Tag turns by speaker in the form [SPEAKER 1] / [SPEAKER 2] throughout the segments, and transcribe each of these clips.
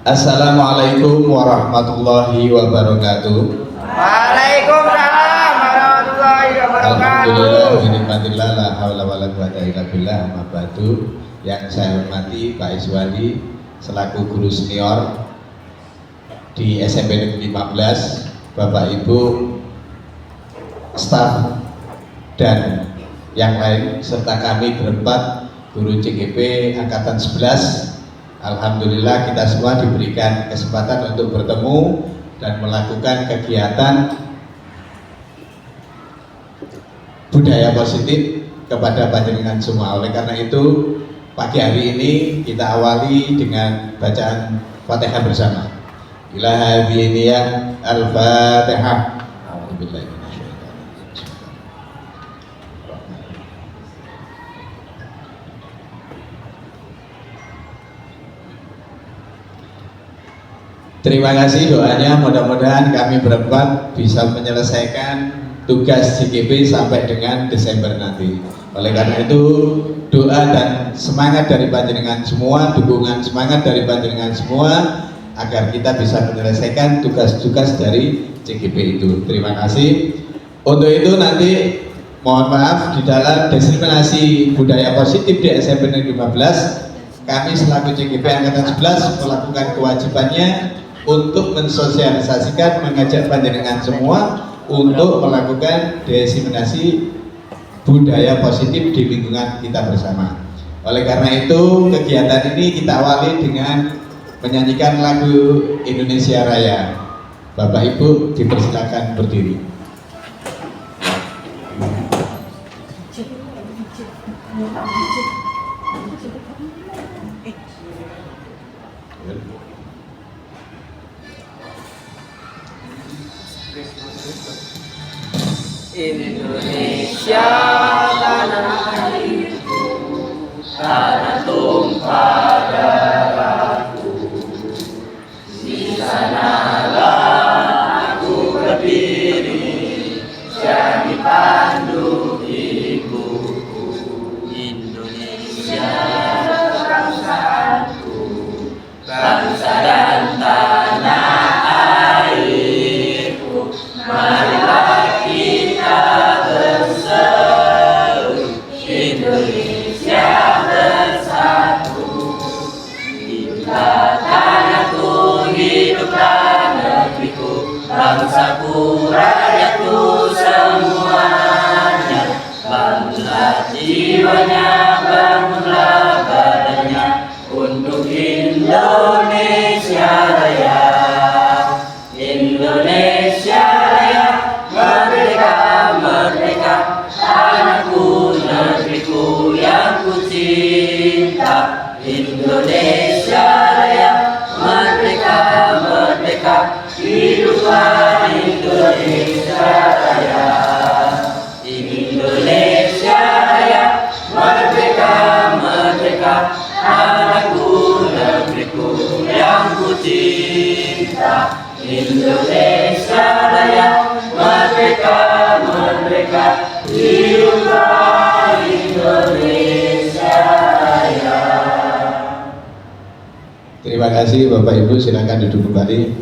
[SPEAKER 1] Assalamualaikum warahmatullahi wabarakatuh.
[SPEAKER 2] Waalaikumsalam warahmatullahi wabarakatuh.
[SPEAKER 1] Alhamdulillah, binikmatillah, la haula wala quwata illa billah, amma ba'du. Yang saya hormati Pak Iswadi selaku guru senior di SMP Negeri 15, Bapak Ibu, staf dan yang lain, serta kami berempat guru CGP Angkatan 11. Alhamdulillah kita semua diberikan kesempatan untuk bertemu dan melakukan kegiatan budaya positif kepada panjenengan semua. Oleh karena itu, pagi hari ini kita awali dengan bacaan Fatihah bersama. Ila hadiniyah al-Fatihah. Terima kasih doanya, mudah-mudahan kami berempat bisa menyelesaikan tugas CGP sampai dengan Desember nanti. Oleh karena itu, doa dan semangat dari panjenengan semua, dukungan semangat dari panjenengan semua agar kita bisa menyelesaikan tugas-tugas dari CGP itu. Terima kasih. Untuk itu nanti mohon maaf di dalam diskriminasi budaya positif di SMP Negeri 15, kami selaku CGP Angkatan 11 melakukan kewajibannya untuk mensosialisasikan, mengajak panjenengan semua untuk melakukan diseminasi budaya positif di lingkungan kita bersama. Oleh karena itu, kegiatan ini kita awali dengan menyanyikan lagu Indonesia Raya. Bapak Ibu dipersilakan berdiri.
[SPEAKER 2] Indonesia tanah airku, tanah tumpah darahku. Di sanalah aku berdiri, jadi pandu ibuku. Indonesia bangsaku, bangsa dan tanah airku. Marilah kita berseru, Indonesia bersatu. Hiduplah tanahku, hiduplah negeriku, bangsaku, rakyatku semuanya. Bangunlah jiwanya, bangunlah badannya untuk Indonesia Raya. Indonesia Raya, merdeka, merdeka, tanahku, negeriku yang ku cinta. Indonesia Raya, merdeka, merdeka, hiduplah Indonesia Raya. Indonesia Raya, merdeka, merdeka, tanahku, negeriku yang ku cinta. Indonesia Raya, merdeka, merdeka, hiduplah Indonesia Raya.
[SPEAKER 1] Terima kasih Bapak Ibu, silakan duduk kembali.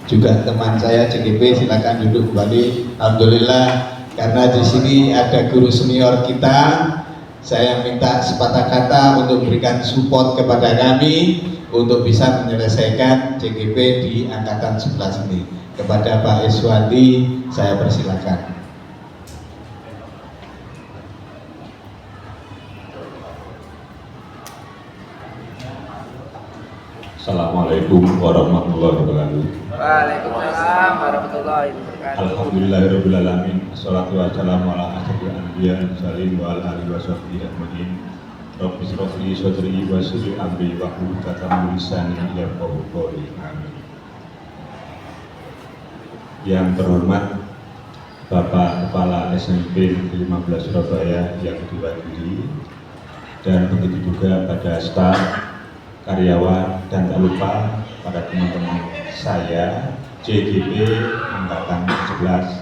[SPEAKER 1] Juga teman saya CGP silakan duduk kembali. Alhamdulillah, karena di sini ada guru senior kita, saya minta sepatah kata untuk berikan support kepada kami untuk bisa menyelesaikan CGP di Angkatan 11 ini. Kepada Pak Iswadi, saya persilakan.
[SPEAKER 3] Assalamualaikum warahmatullahi wabarakatuh.
[SPEAKER 2] Waalaikumsalam warahmatullahi wabarakatuh.
[SPEAKER 3] Alhamdulillahirabbil alamin. Wassalatu wassalamu ala asyrofil anbiya'i wal mursalin wa ala alihi washabbihi ajmain. Rabbi shrah li sadri wa yassir li amri wahlul 'uqdatam min lisani yafqahu qawli. Amin. Yang terhormat Bapak Kepala SMP 15 Surabaya yang diwakili, dan begitu juga pada staf, karyawan, dan tak lupa pada teman-teman saya CGP Angkatan 11.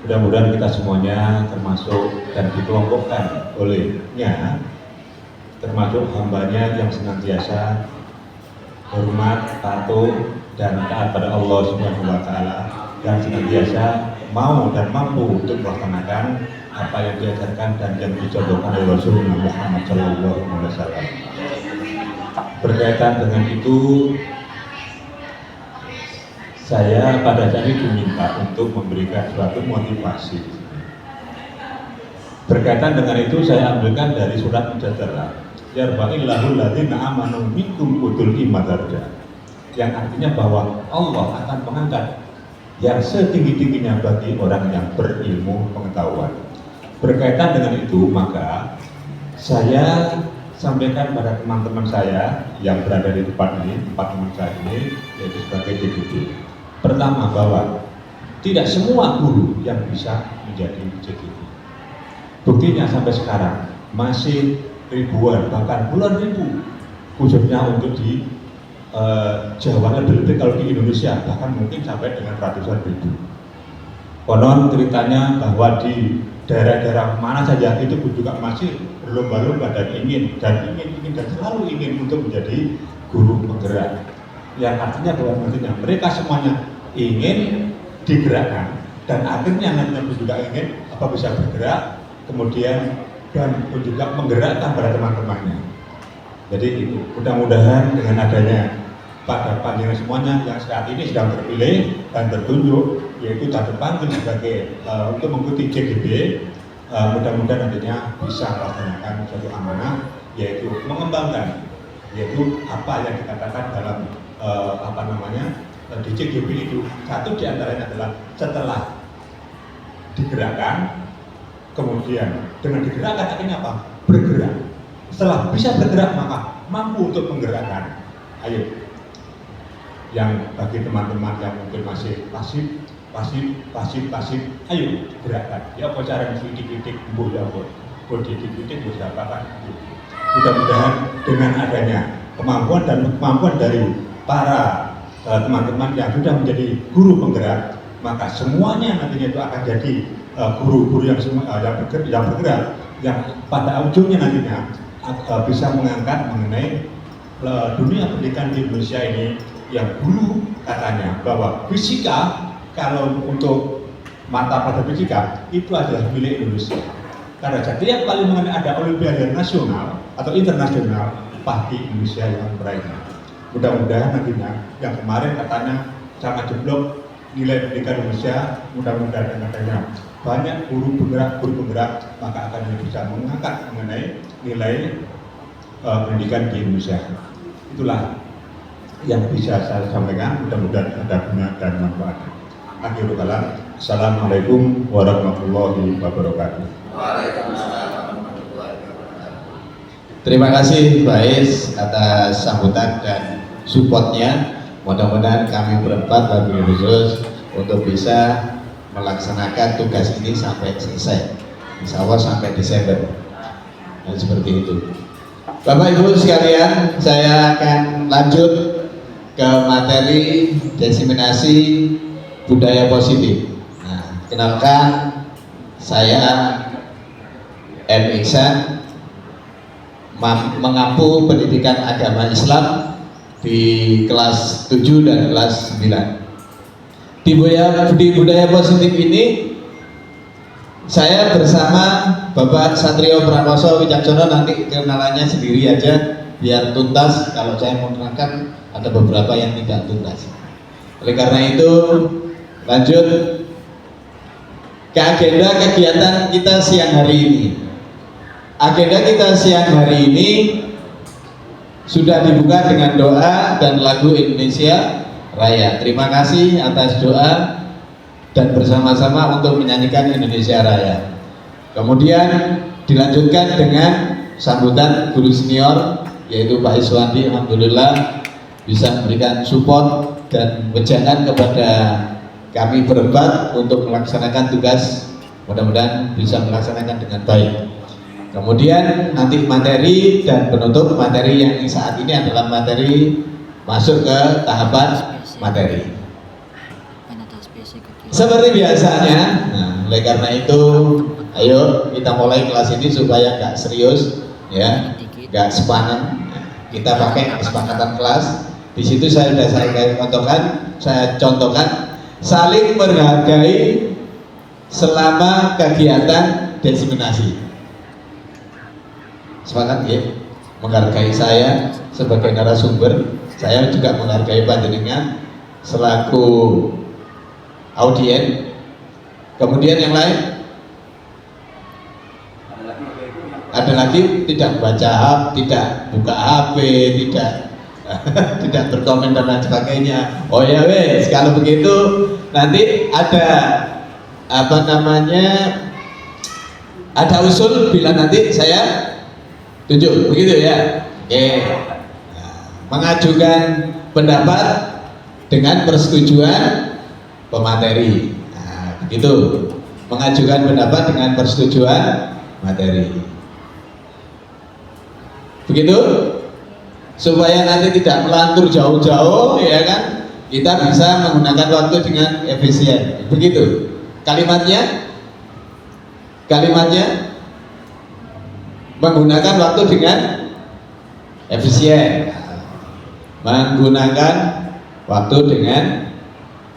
[SPEAKER 3] Mudah-mudahan kita semuanya termasuk dan dikelompokkan olehnya, termasuk hambanya yang senantiasa hormat, patuh, dan taat pada Allah Subhanahu wa Ta'ala, yang senantiasa mau dan mampu untuk melaksanakan apa yang diajarkan dan yang dicontohkan oleh Rasulullah Muhammad SAW. Berkaitan dengan itu, saya pada saat itu diminta untuk memberikan suatu motivasi. Berkaitan dengan itu, saya ambilkan dari surat Mujadalah, Yarfa'illahu alladzina amanu minkum utul himmat darajat, yang artinya bahwa Allah akan mengangkat yang setinggi-tingginya bagi orang yang berilmu pengetahuan. Berkaitan dengan itu, maka saya sampaikan pada teman-teman saya yang berada di tempat ini, tempat teman saya ini, yaitu sebagai JGB. Pertama, bahwa tidak semua guru yang bisa menjadi JGB. Buktinya sampai sekarang masih ribuan, bahkan puluhan ribu, khususnya untuk di Jawa, lebih kalau di Indonesia bahkan mungkin sampai dengan ratusan ribu. Konon ceritanya bahwa di daerah-daerah mana saja itu pun juga masih berlomba-lomba dan ingin dan selalu ingin untuk menjadi guru penggerak. Yang artinya bahwa nantinya mereka semuanya ingin digerakkan dan akhirnya nantinya juga ingin apa bisa bergerak, kemudian dan juga menggerakkan pada teman-temannya. Jadi itu mudah-mudahan dengan adanya pada panjenengan semuanya yang saat ini sedang terpilih dan tertunjuk, yaitu dan terpanggil sebagai untuk mengikuti JGB, mudah-mudahan nantinya bisa melaksanakan suatu amanah, yaitu mengembangkan, yaitu apa yang dikatakan dalam di JGB itu. Satu diantaranya adalah setelah digerakkan, kemudian dengan digerakkan akhirnya apa? Bergerak. Setelah bisa bergerak maka mampu untuk menggerakkan. Ayo, yang bagi teman-teman yang mungkin masih pasif, ayo gerakkan. Ya apa cara dididik, bu ya bu, dididik bisa apa? Mudah-mudahan dengan adanya kemampuan dari para teman-teman yang sudah menjadi guru penggerak, maka semuanya nantinya itu akan jadi guru-guru yang bergerak, yang pada ujungnya nantinya bisa mengangkat mengenai dunia pendidikan di Indonesia ini, yang dulu katanya bahwa fisika, kalau untuk mata pelajaran fisika itu adalah milik Indonesia. Karena setiap kali mengenai ada olimpiade nasional atau internasional, pasti Indonesia yang meraihnya. Mudah-mudahan nantinya yang kemarin katanya sangat jeblok nilai pendidikan Indonesia, mudah-mudahan dengan adanya banyak guru penggerak, maka akan bisa mengangkat mengenai nilai pendidikan di Indonesia. Itulah yang bisa saya sampaikan, mudah-mudahan ada guna dan manfaat. Akhirul kalam, assalamualaikum warahmatullahi wabarakatuh.
[SPEAKER 1] Terima kasih Pak Is atas sambutan dan supportnya. Mudah-mudahan kami berempat wabil khusus untuk bisa melaksanakan tugas ini sampai selesai, insya Allah sampai Desember. Dan seperti itu, Bapak Ibu sekalian, saya akan lanjut ke materi diseminasi budaya positif. Nah, kenalkan, saya M. Iksan, mengampu pendidikan agama Islam di kelas 7 dan kelas 9. Di budaya positif ini saya bersama Bapak Satrio Prakoso Wicaksono, nanti kenalannya sendiri aja biar tuntas. Kalau saya mau menerangkan ada beberapa yang tidak tuntas. Oleh karena itu lanjut ke agenda kegiatan kita siang hari ini. Agenda kita siang hari ini sudah dibuka dengan doa dan lagu Indonesia Raya. Terima kasih atas doa dan bersama-sama untuk menyanyikan Indonesia Raya. Kemudian dilanjutkan dengan sambutan guru senior yaitu Pak Iswandi. Alhamdulillah bisa memberikan support dan wejangan kepada kami berempat untuk melaksanakan tugas. Mudah-mudahan bisa melaksanakan dengan baik. Kemudian nanti materi dan penutup materi yang saat ini adalah materi masuk ke tahapan materi. Seperti biasanya, nah, oleh karena itu, ayo kita mulai kelas ini supaya nggak serius, ya, nggak sepaneng. Kita pakai kesepakatan kelas. Di situ saya contohkan saling menghargai selama kegiatan diseminasi. Sepakat ya? Menghargai saya sebagai narasumber, saya juga menghargai panjenengan selaku audien. Kemudian yang lain, ada lagi tidak baca, tidak buka HP, tidak berkomen dan lain sebagainya. Oh ya wes, kalau begitu nanti ada ada usul bila nanti saya tunjuk, begitu ya. Oke. Nah, mengajukan pendapat dengan persetujuan pemateri. Nah, begitu. Mengajukan pendapat dengan persetujuan materi. Begitu? Supaya nanti tidak melantur jauh-jauh, ya kan? Kita bisa menggunakan waktu dengan efisien. Begitu. Kalimatnya menggunakan waktu dengan efisien. Menggunakan waktu dengan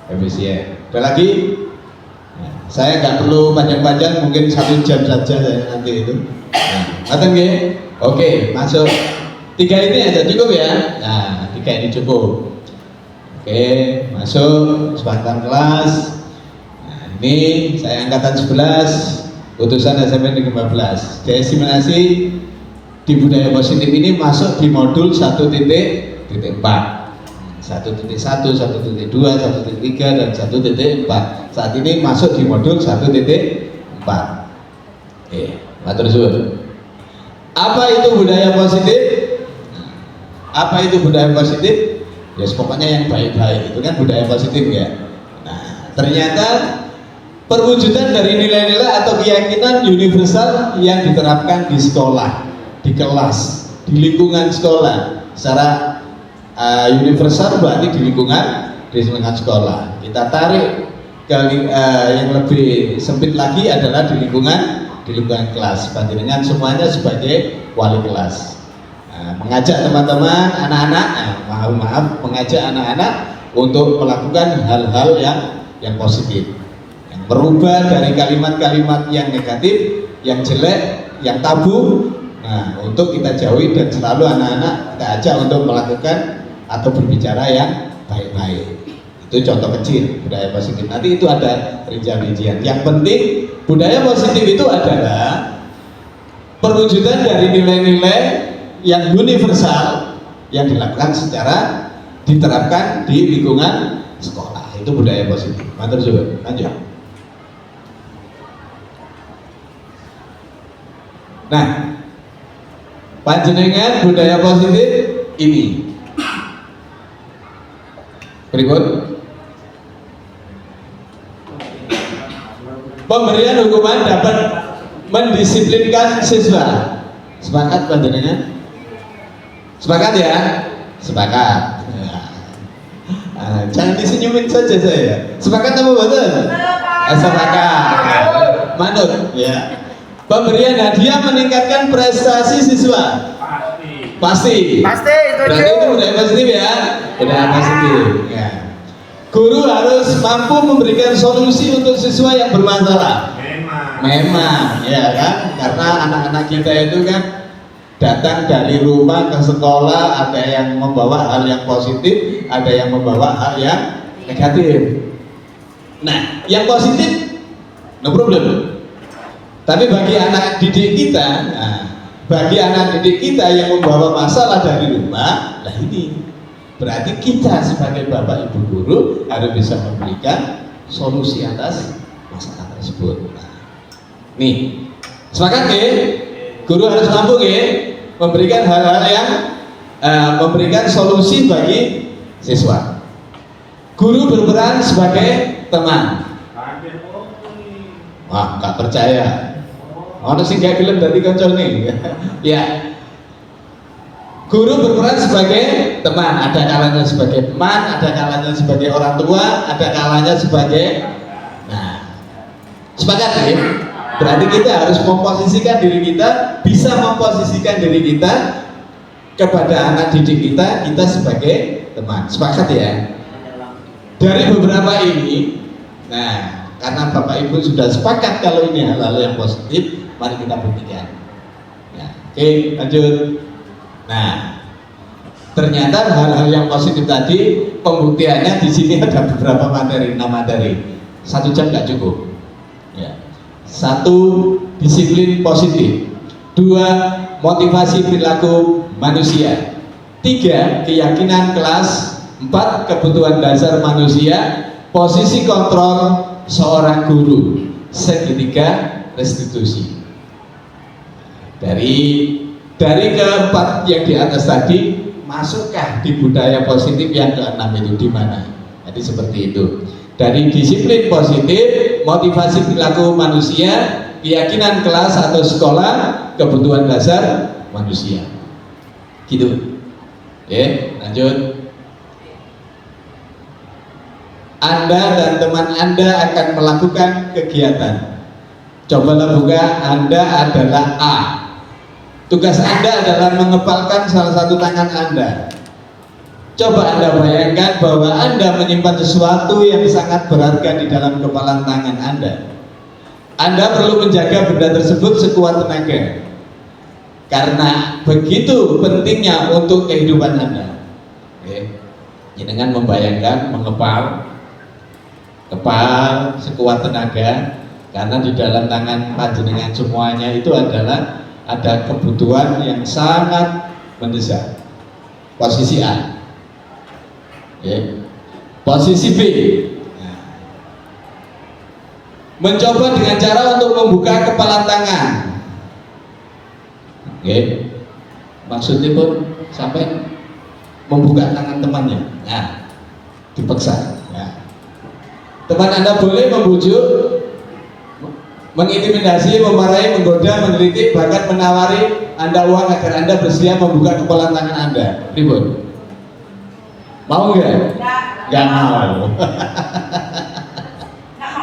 [SPEAKER 1] efisien. Ada lagi? Saya nggak perlu panjang-panjang, mungkin 1 jam saja saya nanti itu. Nah, oke, masuk. 3 ini aja cukup ya. Nah, 3 ini cukup. Oke, masuk kesempatan kelas. Nah, ini saya angkatan 11, utusan SMP Negeri 15. Diseminasi di budaya positif ini masuk di modul 1.4. 1.1, 1.2, 1.3 dan 1.4. Saat ini masuk di modul 1.4. Oke, matur suwun. Apa itu budaya positif? Apa itu budaya positif? Ya pokoknya yang baik-baik itu kan budaya positif ya. Nah, ternyata perwujudan dari nilai-nilai atau keyakinan universal yang diterapkan di sekolah, di kelas, di lingkungan sekolah secara universal berarti di lingkungan sekolah. Kita tarik ke yang lebih sempit lagi adalah di lingkungan kelas. Panjenengan semuanya sebagai wali kelas. Mengajak teman-teman, anak-anak, mengajak anak-anak untuk melakukan hal-hal yang positif, yang merubah dari kalimat-kalimat yang negatif, yang jelek, yang tabu. Nah, untuk kita jauhi dan selalu anak-anak kita ajak untuk melakukan atau berbicara yang baik-baik. Itu contoh kecil budaya positif. Nanti itu ada rincian-rincian. Yang penting budaya positif itu adalah perwujudan dari nilai-nilai yang universal yang dilakukan secara diterapkan di lingkungan sekolah. Itu budaya positif. Matur suwun. Lanjut. Nah, panjenengan budaya positif ini. Berikut. Pemberian hukuman dapat mendisiplinkan siswa. Sepakat panjenengan? Sepakat ya? Sepakat. Jangan disenyumin saja saya. Sepakat apa betul? Sepakat. Manut. Ya. Pemberian hadiah meningkatkan prestasi siswa. Pasti. Berarti itu budaya positif ya. Budaya positif. Ya. Guru harus mampu memberikan solusi untuk siswa yang bermasalah. Memang, ya kan? Karena anak-anak kita itu kan datang dari rumah ke sekolah, ada yang membawa hal yang positif, ada yang membawa hal yang negatif. Nah, yang positif, no problem. Tapi bagi anak didik kita, yang membawa masalah dari rumah, nah ini berarti kita sebagai bapak ibu guru harus bisa memberikan solusi atas masalah tersebut. Nah, nih, sepakat ya? Guru harus mampu ya memberikan hal-hal yang memberikan solusi bagi siswa. Guru berperan sebagai teman. Wah, nggak percaya. Ono sing gak gelem dadi kancane. Ya. Guru berperan sebagai teman, ada kalanya sebagai teman, ada kalanya sebagai orang tua, ada kalanya sebagai sepakat ya? Berarti kita harus memposisikan diri kita, bisa memposisikan diri kita kepada anak didik kita sebagai teman. Sepakat ya? Dari beberapa ini, nah karena Bapak Ibu sudah sepakat kalau ini hal-hal yang positif, mari kita buktikan. Nah, oke, lanjut. Nah, ternyata hal-hal yang positif tadi pembuktiannya di sini ada beberapa materi, 6 materi. 1 jam nggak cukup. Ya. 1, disiplin positif. 2, motivasi perilaku manusia. 3, keyakinan kelas. 4, kebutuhan dasar manusia. Posisi kontrol seorang guru. Segitiga restitusi. Dari keempat yang di atas tadi, masukkah di budaya positif yang ke-6 itu di mana? Jadi seperti itu. Dari disiplin positif, motivasi perilaku manusia, keyakinan kelas atau sekolah, kebutuhan dasar manusia. Gitu. Oke, lanjut. Anda dan teman Anda akan melakukan kegiatan. Cobalah buka, Anda adalah A. Tugas Anda adalah mengepalkan salah satu tangan Anda. Coba Anda bayangkan bahwa Anda menyimpan sesuatu yang sangat berharga di dalam kepalan tangan Anda. Anda perlu menjaga benda tersebut sekuat tenaga, karena begitu pentingnya untuk kehidupan Anda. Oke. Dengan membayangkan mengepal sekuat tenaga, karena di dalam tangan panjenengan semuanya itu adalah ada kebutuhan yang sangat mendesak. Posisi A. Oke. Posisi B. Nah. Mencoba dengan cara untuk membuka kepalan tangan. Oke. Maksudnya pun sampai membuka tangan temannya. Nah, dipaksa. Nah. Teman Anda boleh membujuk, mengintimidasi, memarahi, menggoda, menggelitik, bahkan menawari Anda uang agar Anda bersedia membuka kepalan tangan Anda. Ribut. Mau nggak? Nggak mau.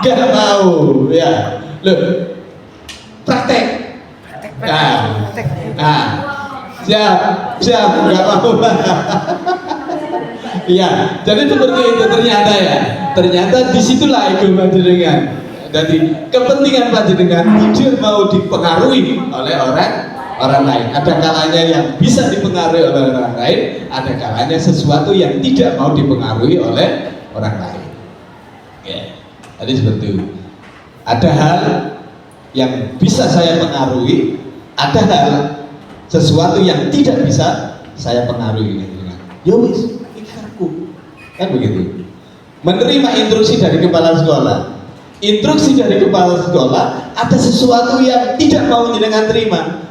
[SPEAKER 1] Nggak mau, ya. Loh, praktek. Nah, siap, nggak mau. Iya, jadi seperti itu ternyata ya. Ternyata disitulah ego panjenengan. Jadi kepentingan panjenengan tidak mau dipengaruhi oleh orang lain. Ada kalanya yang bisa dipengaruhi oleh orang lain, ada kalanya sesuatu yang tidak mau dipengaruhi oleh orang lain. Ya, tadi seperti itu. Ada hal yang bisa saya pengaruhi, ada hal sesuatu yang tidak bisa saya pengaruhi. Ya wis, ikarku. Kan begitu. Menerima instruksi dari kepala sekolah. Instruksi dari kepala sekolah, ada sesuatu yang tidak mau jenengan terima.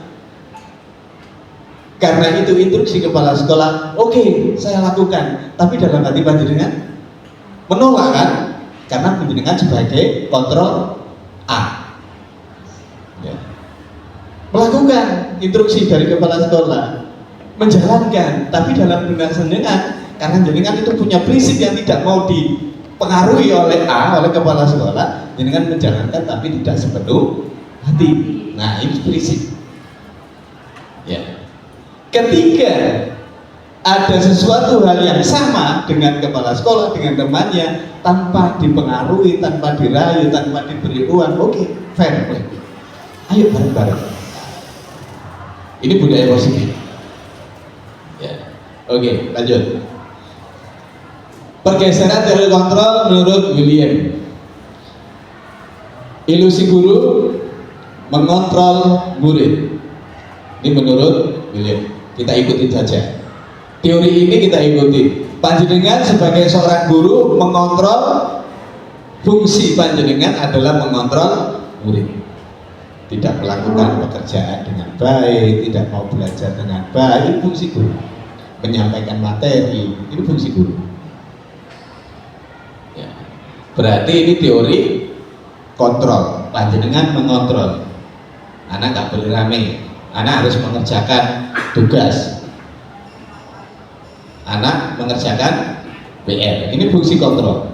[SPEAKER 1] Karena itu instruksi kepala sekolah, oke, saya lakukan. Tapi dalam hati panjenengan menolak kan? Karena panjenengan sebagai kontrol A. Ya. Melakukan instruksi dari kepala sekolah, menjalankan, tapi dalam benak jenengan, karena jenengan itu punya prinsip yang tidak mau dipengaruhi oleh A, oleh kepala sekolah, jenengan menjalankan tapi tidak sepenuh hati. Nah, ini prinsip. Ya. Ketika ada sesuatu hal yang sama dengan kepala sekolah, dengan temannya, tanpa dipengaruhi, tanpa dirayu, tanpa diberi uang, oke, fair play. Ayo bareng-bareng. Ini budaya positif. Ya. Oke, lanjut. Pergeseran teori kontrol menurut William. Ilusi guru mengontrol murid. Ini menurut William. Kita ikuti saja. Teori ini kita ikuti. Panjenengan sebagai seorang guru mengontrol, fungsi panjenengan adalah mengontrol murid. Tidak melakukan pekerjaan dengan baik, tidak mau belajar dengan baik, ini fungsi guru. Menyampaikan materi, ini fungsi guru. Ya. Berarti ini teori kontrol. Panjenengan mengontrol. Anak nggak boleh rame. Anak harus mengerjakan tugas. Anak mengerjakan PR. Ini fungsi kontrol.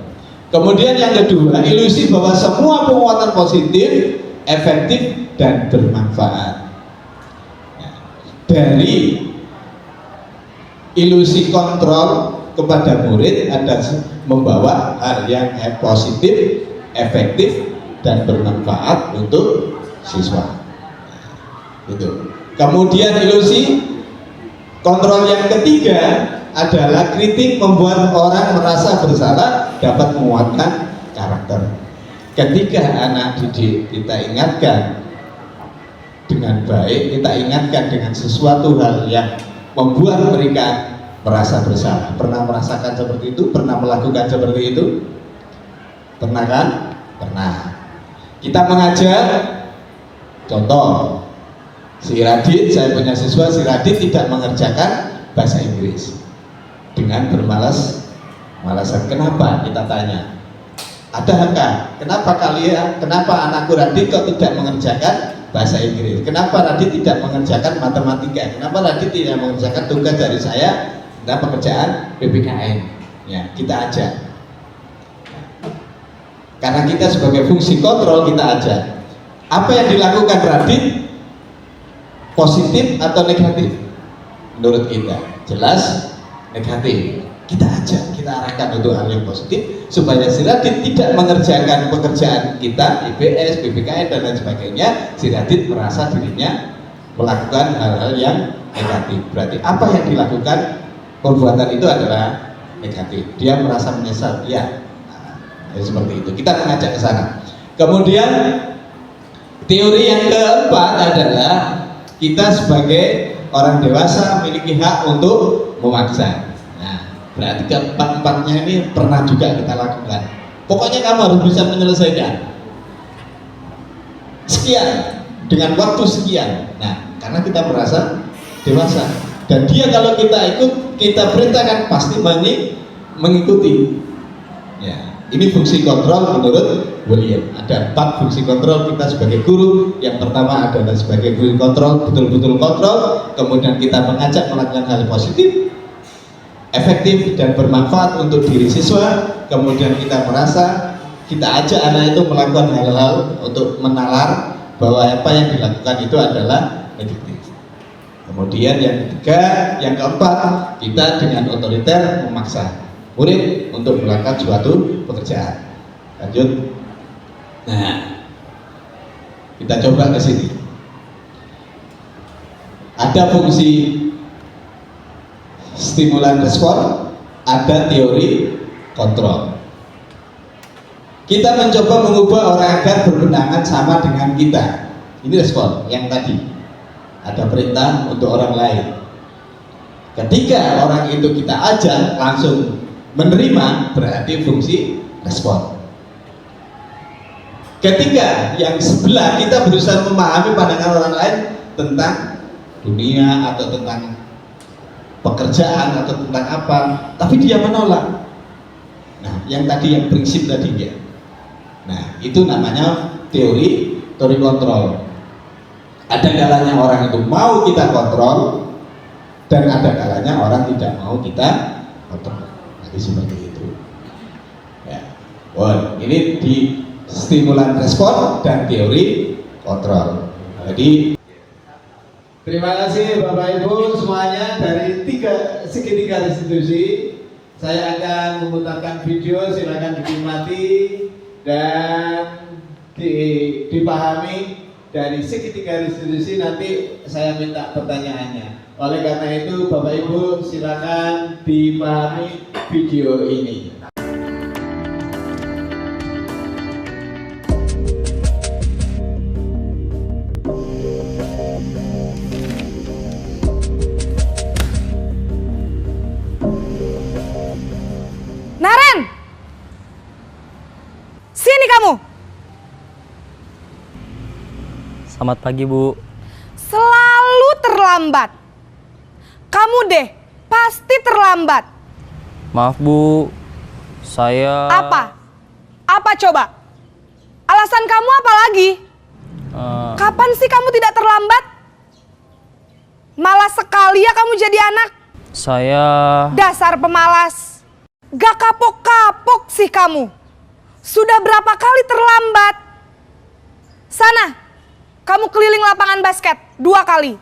[SPEAKER 1] Kemudian yang kedua, ilusi bahwa semua penguatan positif, efektif dan bermanfaat. Dari ilusi kontrol kepada murid ada membawa hal yang positif, efektif, dan bermanfaat untuk siswa. Itu. Kemudian ilusi kontrol yang ketiga adalah kritik membuat orang merasa bersalah, dapat menguatkan karakter. Ketika anak didik kita ingatkan dengan baik, kita ingatkan dengan sesuatu hal yang membuat mereka merasa bersalah. Pernah merasakan seperti itu? Pernah melakukan seperti itu? Pernah kan? Pernah. Kita mengajar, contoh, si Radit, saya punya siswa, si Radit tidak mengerjakan bahasa Inggris dengan bermalas-malasan. Kenapa? Kita tanya. Adakah? Kenapa anakku Radit kok tidak mengerjakan bahasa Inggris? Kenapa Radit tidak mengerjakan matematika? Kenapa Radit tidak mengerjakan tugas dari saya dan pekerjaan PPKN? Ya, kita ajak. Karena kita sebagai fungsi kontrol, kita ajak. Apa yang dilakukan Radit positif atau negatif? Menurut kita jelas negatif. Kita ajak, kita arahkan untuk hal yang positif supaya si Radit tidak mengerjakan pekerjaan kita, IPS, PPKN dan lain sebagainya. Si Radit merasa dirinya melakukan hal-hal yang negatif. Berarti apa yang dilakukan, perbuatan itu adalah negatif. Dia merasa menyesal. Ya, seperti itu. Kita mengajak ke sana. Kemudian teori yang keempat adalah kita sebagai orang dewasa memiliki hak untuk memaksa. Berarti keempat-empatnya ini pernah juga kita lakukan. Pokoknya kamu harus bisa menyelesaikan sekian dengan waktu sekian. Nah, karena kita merasa dewasa dan dia kalau kita ikut, kita perintahkan pasti mengikuti. Ya, ini fungsi kontrol menurut William. Ada 4 fungsi kontrol kita sebagai guru. Yang pertama adalah sebagai fungsi kontrol, betul-betul kontrol. Kemudian kita mengajak melakukan hal positif, efektif dan bermanfaat untuk diri siswa. Kemudian kita merasa kita ajak anak itu melakukan hal-hal untuk menalar bahwa apa yang dilakukan itu adalah negatif. Kemudian yang ketiga, yang keempat, kita dengan otoriter memaksa murid untuk melakukan suatu pekerjaan. Lanjut. Nah, kita coba ke sini. Ada fungsi stimulan respon, ada teori kontrol. Kita mencoba mengubah orang agar berpendangan sama dengan kita. Ini respon yang tadi. Ada perintah untuk orang lain. Ketika orang itu kita ajak langsung menerima, berarti fungsi respon. Ketika yang sebelah kita berusaha memahami pandangan orang lain tentang dunia atau tentang pekerjaan atau tentang apa, tapi dia menolak. Nah, yang tadi yang prinsip tadi ya. Nah, itu namanya teori kontrol. Ada kalanya orang itu mau kita kontrol dan ada kalanya orang tidak mau kita kontrol. Jadi seperti itu. Ya. Oh, ini di stimulan respon dan teori kontrol. Jadi terima kasih Bapak Ibu semuanya dari segitiga institusi. Saya akan memutarkan video, silakan dinikmati dan dipahami dari segitiga institusi. Nanti saya minta pertanyaannya. Oleh karena itu Bapak Ibu silakan dipahami video ini.
[SPEAKER 4] Selamat pagi, Bu.
[SPEAKER 5] Selalu terlambat. Kamu deh, pasti terlambat.
[SPEAKER 4] Maaf, Bu. Saya...
[SPEAKER 5] Apa? Apa coba? Alasan kamu apa lagi? Kapan sih kamu tidak terlambat? Malas sekali ya kamu jadi anak.
[SPEAKER 4] Saya...
[SPEAKER 5] Dasar pemalas. Gak kapok-kapok sih kamu. Sudah berapa kali terlambat? Sana. Kamu keliling lapangan basket 2 kali.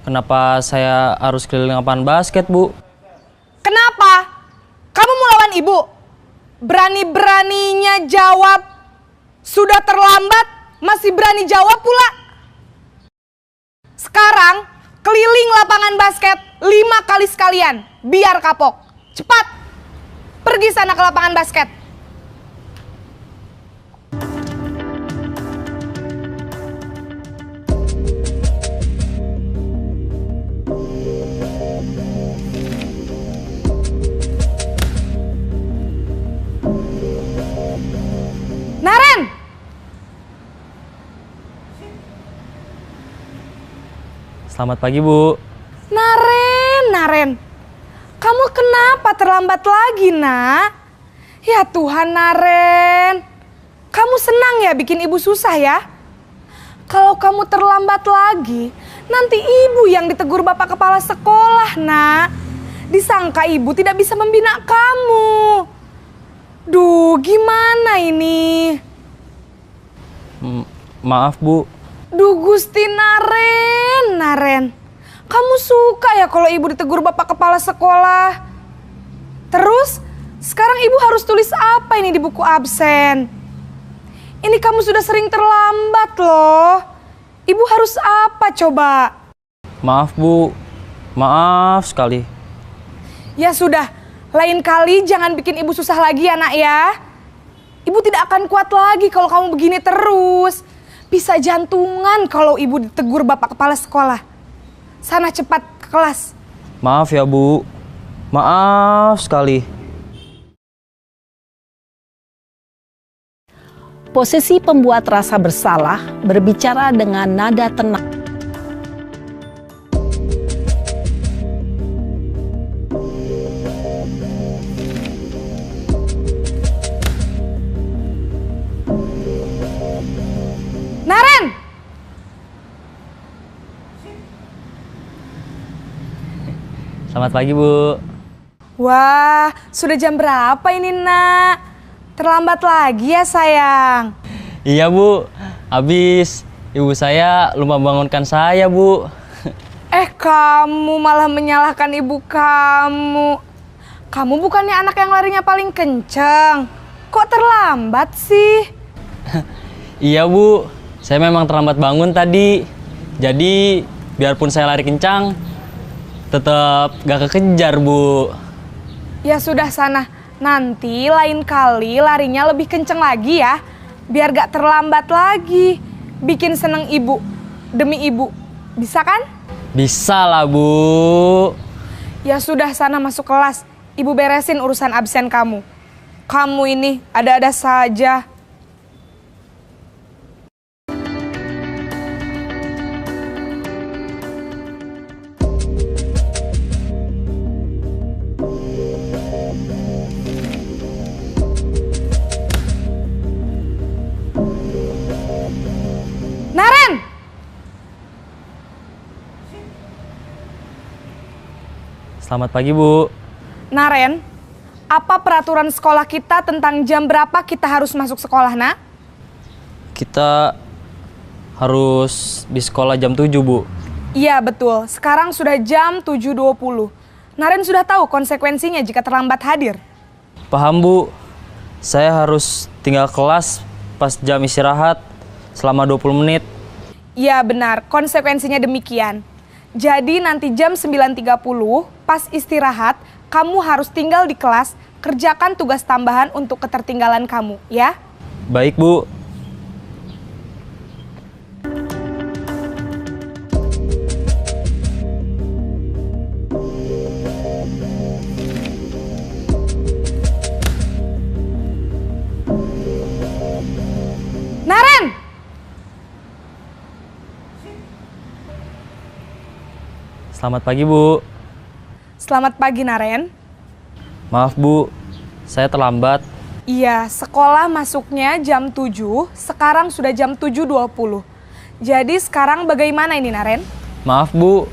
[SPEAKER 4] Kenapa saya harus keliling lapangan basket, Bu?
[SPEAKER 5] Keterlaluan Ibu. Berani-beraninya jawab sudah terlambat, masih berani jawab pula. Sekarang keliling lapangan basket 5 kali sekalian, biar kapok. Cepat, pergi sana ke lapangan basket. Naren!
[SPEAKER 4] Selamat pagi, Bu.
[SPEAKER 5] Naren. Kamu kenapa terlambat lagi, Nak? Ya Tuhan, Naren. Kamu senang ya bikin ibu susah ya? Kalau kamu terlambat lagi, nanti ibu yang ditegur bapak kepala sekolah, Nak. Disangka ibu tidak bisa membina kamu. Duh, gimana ini?
[SPEAKER 4] Maaf, Bu.
[SPEAKER 5] Duh Gusti Naren. Kamu suka ya kalau ibu ditegur bapak kepala sekolah? Terus, sekarang ibu harus tulis apa ini di buku absen? Ini kamu sudah sering terlambat loh. Ibu harus apa coba?
[SPEAKER 4] Maaf, Bu. Maaf sekali.
[SPEAKER 5] Ya sudah, lain kali jangan bikin ibu susah lagi ya nak ya. Ibu tidak akan kuat lagi kalau kamu begini terus. Bisa jantungan kalau ibu ditegur bapak kepala sekolah. Sana cepat ke kelas.
[SPEAKER 4] Maaf ya, Bu. Maaf sekali.
[SPEAKER 6] Posisi pembuat rasa bersalah berbicara dengan nada tenang.
[SPEAKER 5] Naren!
[SPEAKER 4] Selamat pagi, Bu.
[SPEAKER 5] Wah, sudah jam berapa ini nak? Terlambat lagi ya sayang.
[SPEAKER 4] Iya, Bu. Habis ibu saya lupa bangunkan saya, Bu.
[SPEAKER 5] Kamu malah menyalahkan ibu kamu. Kamu bukannya anak yang larinya paling kenceng. Kok terlambat sih?
[SPEAKER 4] Iya, Bu. Saya memang terlambat bangun tadi. Jadi, biarpun saya lari kencang, tetap gak kekejar, Bu.
[SPEAKER 5] Ya sudah sana. Nanti lain kali larinya lebih kenceng lagi ya. Biar gak terlambat lagi. Bikin seneng ibu. Demi ibu. Bisa kan?
[SPEAKER 4] Bisa lah, Bu.
[SPEAKER 5] Ya sudah sana masuk kelas. Ibu beresin urusan absen kamu. Kamu ini ada-ada saja. Naren!
[SPEAKER 4] Selamat pagi, Bu.
[SPEAKER 5] Naren, apa peraturan sekolah kita tentang jam berapa kita harus masuk sekolah, nak?
[SPEAKER 4] Kita harus di sekolah jam 7, Bu.
[SPEAKER 5] Iya, betul. Sekarang sudah jam 7.20. Naren sudah tahu konsekuensinya jika terlambat hadir.
[SPEAKER 4] Paham, Bu. Saya harus tinggal kelas pas jam istirahat selama 20 menit.
[SPEAKER 5] Iya, benar. Konsekuensinya demikian. Jadi nanti jam 9.30 pas istirahat, kamu harus tinggal di kelas, kerjakan tugas tambahan untuk ketertinggalan kamu, ya?
[SPEAKER 4] Baik, Bu.
[SPEAKER 5] Naren!
[SPEAKER 4] Selamat pagi, Bu.
[SPEAKER 5] Selamat pagi, Naren.
[SPEAKER 4] Maaf, Bu. Saya terlambat.
[SPEAKER 5] Iya, sekolah masuknya jam 7, sekarang sudah jam 7.20. Jadi sekarang bagaimana ini, Naren?
[SPEAKER 4] Maaf, Bu.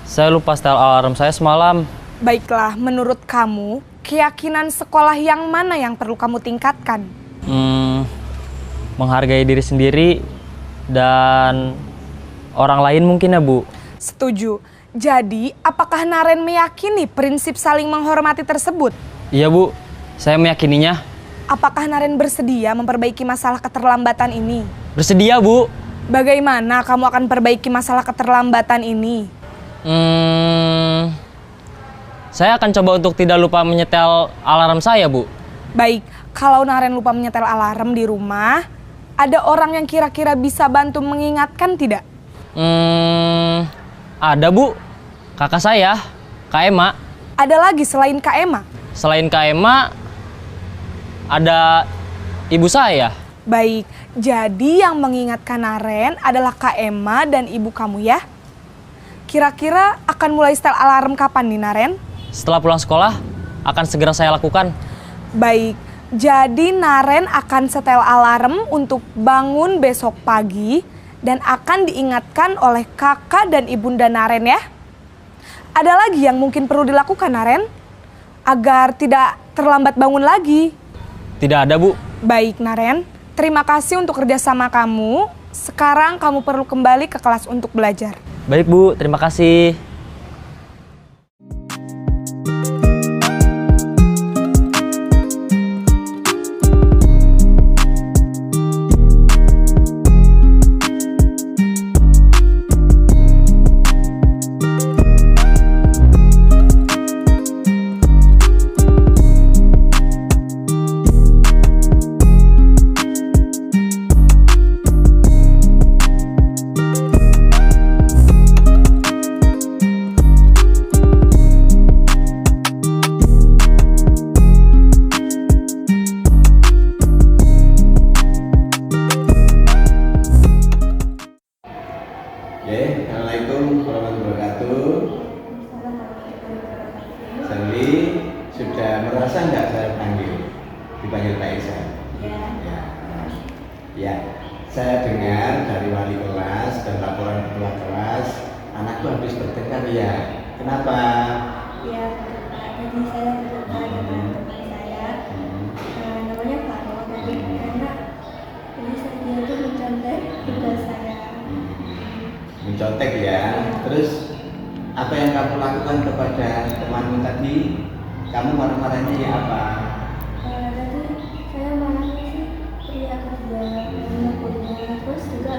[SPEAKER 4] Saya lupa setel alarm saya semalam.
[SPEAKER 5] Baiklah, menurut kamu, keyakinan sekolah yang mana yang perlu kamu tingkatkan?
[SPEAKER 4] Menghargai diri sendiri dan orang lain mungkin ya, Bu.
[SPEAKER 5] Setuju. Jadi, apakah Naren meyakini prinsip saling menghormati tersebut?
[SPEAKER 4] Iya, Bu. Saya meyakininya.
[SPEAKER 5] Apakah Naren bersedia memperbaiki masalah keterlambatan ini?
[SPEAKER 4] Bersedia, Bu.
[SPEAKER 5] Bagaimana kamu akan perbaiki masalah keterlambatan ini?
[SPEAKER 4] Saya akan coba untuk tidak lupa menyetel alarm saya, Bu.
[SPEAKER 5] Baik, kalau Naren lupa menyetel alarm di rumah, ada orang yang kira-kira bisa bantu mengingatkan tidak?
[SPEAKER 4] Ada, Bu. Kakak saya, Kak Ema.
[SPEAKER 5] Ada lagi selain Kak Ema?
[SPEAKER 4] Selain Kak Ema, ada ibu saya.
[SPEAKER 5] Baik, jadi yang mengingatkan Naren adalah Kak Ema dan ibu kamu ya? Kira-kira akan mulai setel alarm kapan nih Naren?
[SPEAKER 4] Setelah pulang sekolah, akan segera saya lakukan.
[SPEAKER 5] Baik, jadi Naren akan setel alarm untuk bangun besok pagi dan akan diingatkan oleh kakak dan ibunda Naren ya. Ada lagi yang mungkin perlu dilakukan Naren agar tidak terlambat bangun lagi?
[SPEAKER 4] Tidak ada, Bu.
[SPEAKER 5] Baik Naren, terima kasih untuk kerjasama kamu. Sekarang kamu perlu kembali ke kelas untuk belajar.
[SPEAKER 4] Baik, Bu. Terima kasih.
[SPEAKER 1] Assalamualaikum warahmatullahi wabarakatuh. Sally, sudah merasa nggak saya dipanggil Pak Iksan? Ya. Ya, saya dengar dari wali kelas dan laporan ketua kelas, anakku habis bertengkar ya. Kenapa?
[SPEAKER 7] Ya, tadi saya bertanya dengan teman saya, namanya Fano, tadi karena dia itu mencontek tugas saya.
[SPEAKER 1] Mencontek ya. Terus apa yang kamu lakukan kepada temanmu tadi? Kamu marah-marahnya ya apa?
[SPEAKER 7] Tadi saya marahnya sih teriak ke dia, memukulnya, terus juga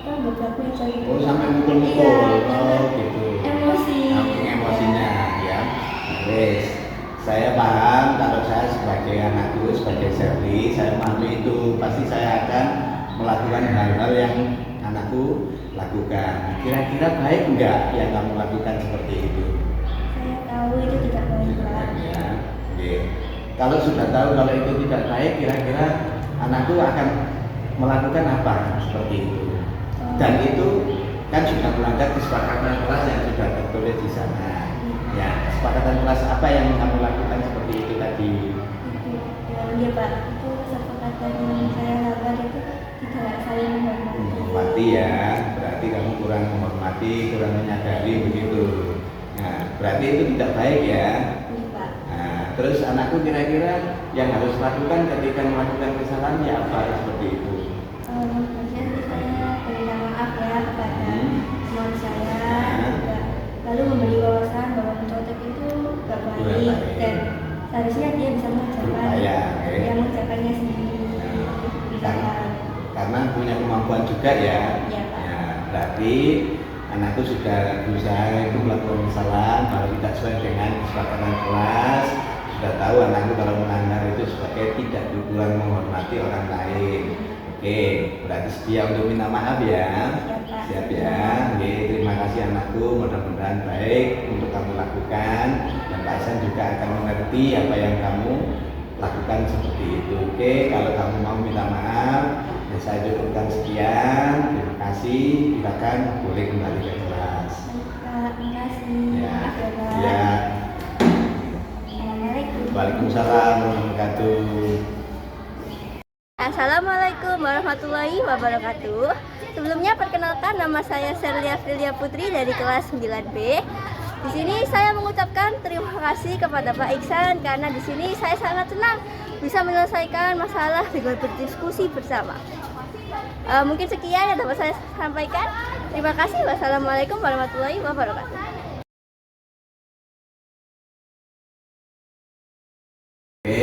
[SPEAKER 7] beberapa meja gitu.
[SPEAKER 1] Oh, sampai mukul-mukul.
[SPEAKER 7] Iya,
[SPEAKER 1] Oh gitu.
[SPEAKER 7] Emosi.
[SPEAKER 1] Emosinya ya. Wes, saya paham kalau saya sebagai anakku, sebagai Sally, saya memahami itu. Pasti saya akan melakukan hal-hal yang anakku lakukan. Kira-kira baik enggak yang kamu lakukan seperti itu?
[SPEAKER 7] Saya tahu itu tidak baik, Pak.
[SPEAKER 1] Ya, oke. Kalau sudah tahu kalau itu tidak baik, kira-kira anakku akan melakukan apa seperti itu? Dan itu kan sudah melanggar kesepakatan kelas yang sudah tertulis di sana. Ya, kesepakatan kelas apa yang kamu lakukan seperti itu tadi?
[SPEAKER 7] Iya, Pak. Itu kesepakatan yang saya lakukan itu tidak saling menghormati.
[SPEAKER 1] Menghormati ya, berarti kamu kurang menghormati, kurang menyadari begitu. Nah, berarti itu tidak baik ya.
[SPEAKER 7] Iya, Pak.
[SPEAKER 1] Nah, terus anakku kira-kira yang harus lakukan ketika melakukan kesalahan ya apa seperti itu?
[SPEAKER 7] Harusnya saya berminta maaf ya kepada teman saya, juga lalu memberi wawasan bahwa mencontek itu gak baik dan seharusnya dia bisa mengerjakan yang mengerjakannya sendiri.
[SPEAKER 1] Karena punya kemampuan juga ya.
[SPEAKER 7] Iya, Pak.
[SPEAKER 1] Ya, berarti anakku sudah berusaha itu melakukan kesalahan kalau tidak sesuai dengan kesepakatan kelas, sudah tahu anakku kalau melanggar itu sebagai tidak kurang menghormati orang lain. Oke, berarti sedia untuk minta maaf ya. Siap ya. Oke, terima kasih anakku, mudah-mudahan baik untuk kamu lakukan dan Pak Ihsan juga akan mengerti apa yang kamu lakukan seperti itu. Oke, kalau kamu mau minta maaf, ya saya cukupkan sekian. Terima kasih. Silakan boleh kembali ke kelas.
[SPEAKER 7] Pak, makasih.
[SPEAKER 1] Ya.
[SPEAKER 7] Maaf ya, Pak.
[SPEAKER 1] Ya.
[SPEAKER 7] Assalamualaikum.
[SPEAKER 1] Waalaikumsalam warahmatullahi wabarakatuh.
[SPEAKER 7] Assalamualaikum warahmatullahi wabarakatuh. Sebelumnya perkenalkan, nama saya Serlia Frilia Putri dari kelas 9B. Di sini saya mengucapkan terima kasih kepada Pak Iksan karena di sini saya sangat senang bisa menyelesaikan masalah dengan berdiskusi bersama. Mungkin sekian yang dapat saya sampaikan. Terima kasih. Wassalamualaikum warahmatullahi wabarakatuh.
[SPEAKER 1] Oke,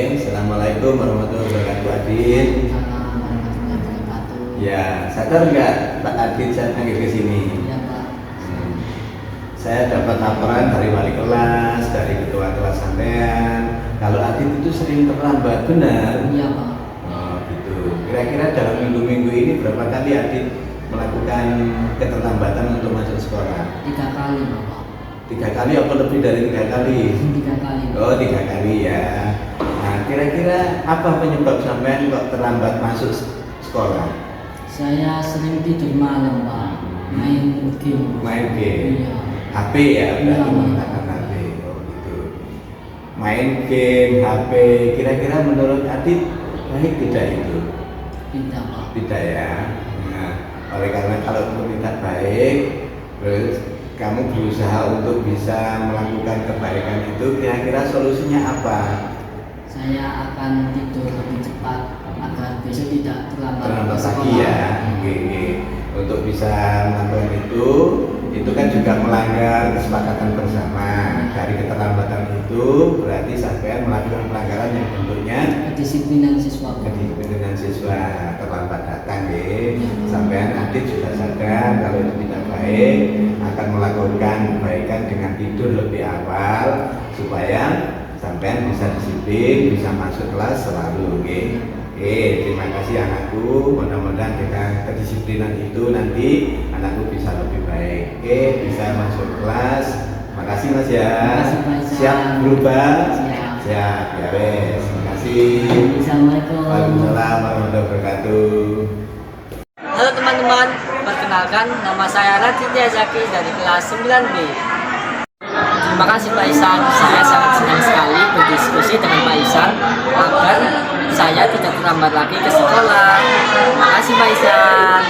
[SPEAKER 1] Ya, sadar nggak Pak Adit saya panggil ke sini?
[SPEAKER 2] Iya Pak.
[SPEAKER 1] Saya dapat laporan dari wali kelas, dari ketua kelas sampean. Kalau Adit itu sering terlambat, benar?
[SPEAKER 2] Iya Pak.
[SPEAKER 1] Oh gitu. Kira-kira dalam minggu-minggu ini berapa kali Adit melakukan keterlambatan untuk masuk sekolah?
[SPEAKER 2] 3 kali Bapak.
[SPEAKER 1] 3 kali apa lebih dari 3 kali?
[SPEAKER 2] 3 kali.
[SPEAKER 1] Oh 3 kali ya. Nah kira-kira apa penyebab sampean kok terlambat masuk sekolah?
[SPEAKER 2] Saya sering tidur malam Pak. Main game.
[SPEAKER 1] Main game.
[SPEAKER 2] Iya.
[SPEAKER 1] HP ya,
[SPEAKER 2] Iya,
[SPEAKER 1] berarti
[SPEAKER 2] Pak.
[SPEAKER 1] menggunakan HP. Oh gitu. Main game, HP. Kira-kira menurut Adit baik tidak itu?
[SPEAKER 2] Tidak Pak.
[SPEAKER 1] Tidak ya. Nah, oleh karena kalau itu tidak baik, terus kamu berusaha untuk bisa melakukan kebaikan itu, kira-kira solusinya apa?
[SPEAKER 2] Saya akan tidur lebih cepat agar besok tidak terlambat
[SPEAKER 1] Terlambat
[SPEAKER 2] ke
[SPEAKER 1] lagi
[SPEAKER 2] sekolah.
[SPEAKER 1] ya. Oke. Untuk bisa melakukan itu kan juga melanggar kesepakatan bersama. Dari keterlambatan itu berarti sampean melakukan pelanggaran yang bentuknya
[SPEAKER 2] Kedisiplinan siswa Pak.
[SPEAKER 1] kedisiplinan siswa, terlambat datang ya. Sampean Adit sudah sadar kalau itu tidak baik, akan melakukan kebaikan dengan tidur lebih awal supaya sampean bisa disiplin, bisa masuk kelas selalu. Terima kasih anakku, mudah-mudahan dengan kedisiplinan itu nanti anakku bisa lebih baik. Bisa masuk kelas. Makasih Mas ya.
[SPEAKER 2] Makasih, Pak Isan.
[SPEAKER 1] Siap berubah?
[SPEAKER 2] Siap.
[SPEAKER 1] Siap, ya wes. Terima kasih.
[SPEAKER 2] Assalamualaikum.
[SPEAKER 1] Waalaikumsalam warahmatullahi wabarakatuh.
[SPEAKER 8] Halo teman-teman, perkenalkan nama saya Raditya Zaki dari kelas 9B. Terima kasih Pak Isan, saya sangat senang sekali berdiskusi dengan Pak Isan agar saya tidak terlambat lagi ke sekolah. Terima kasih Pak Isan.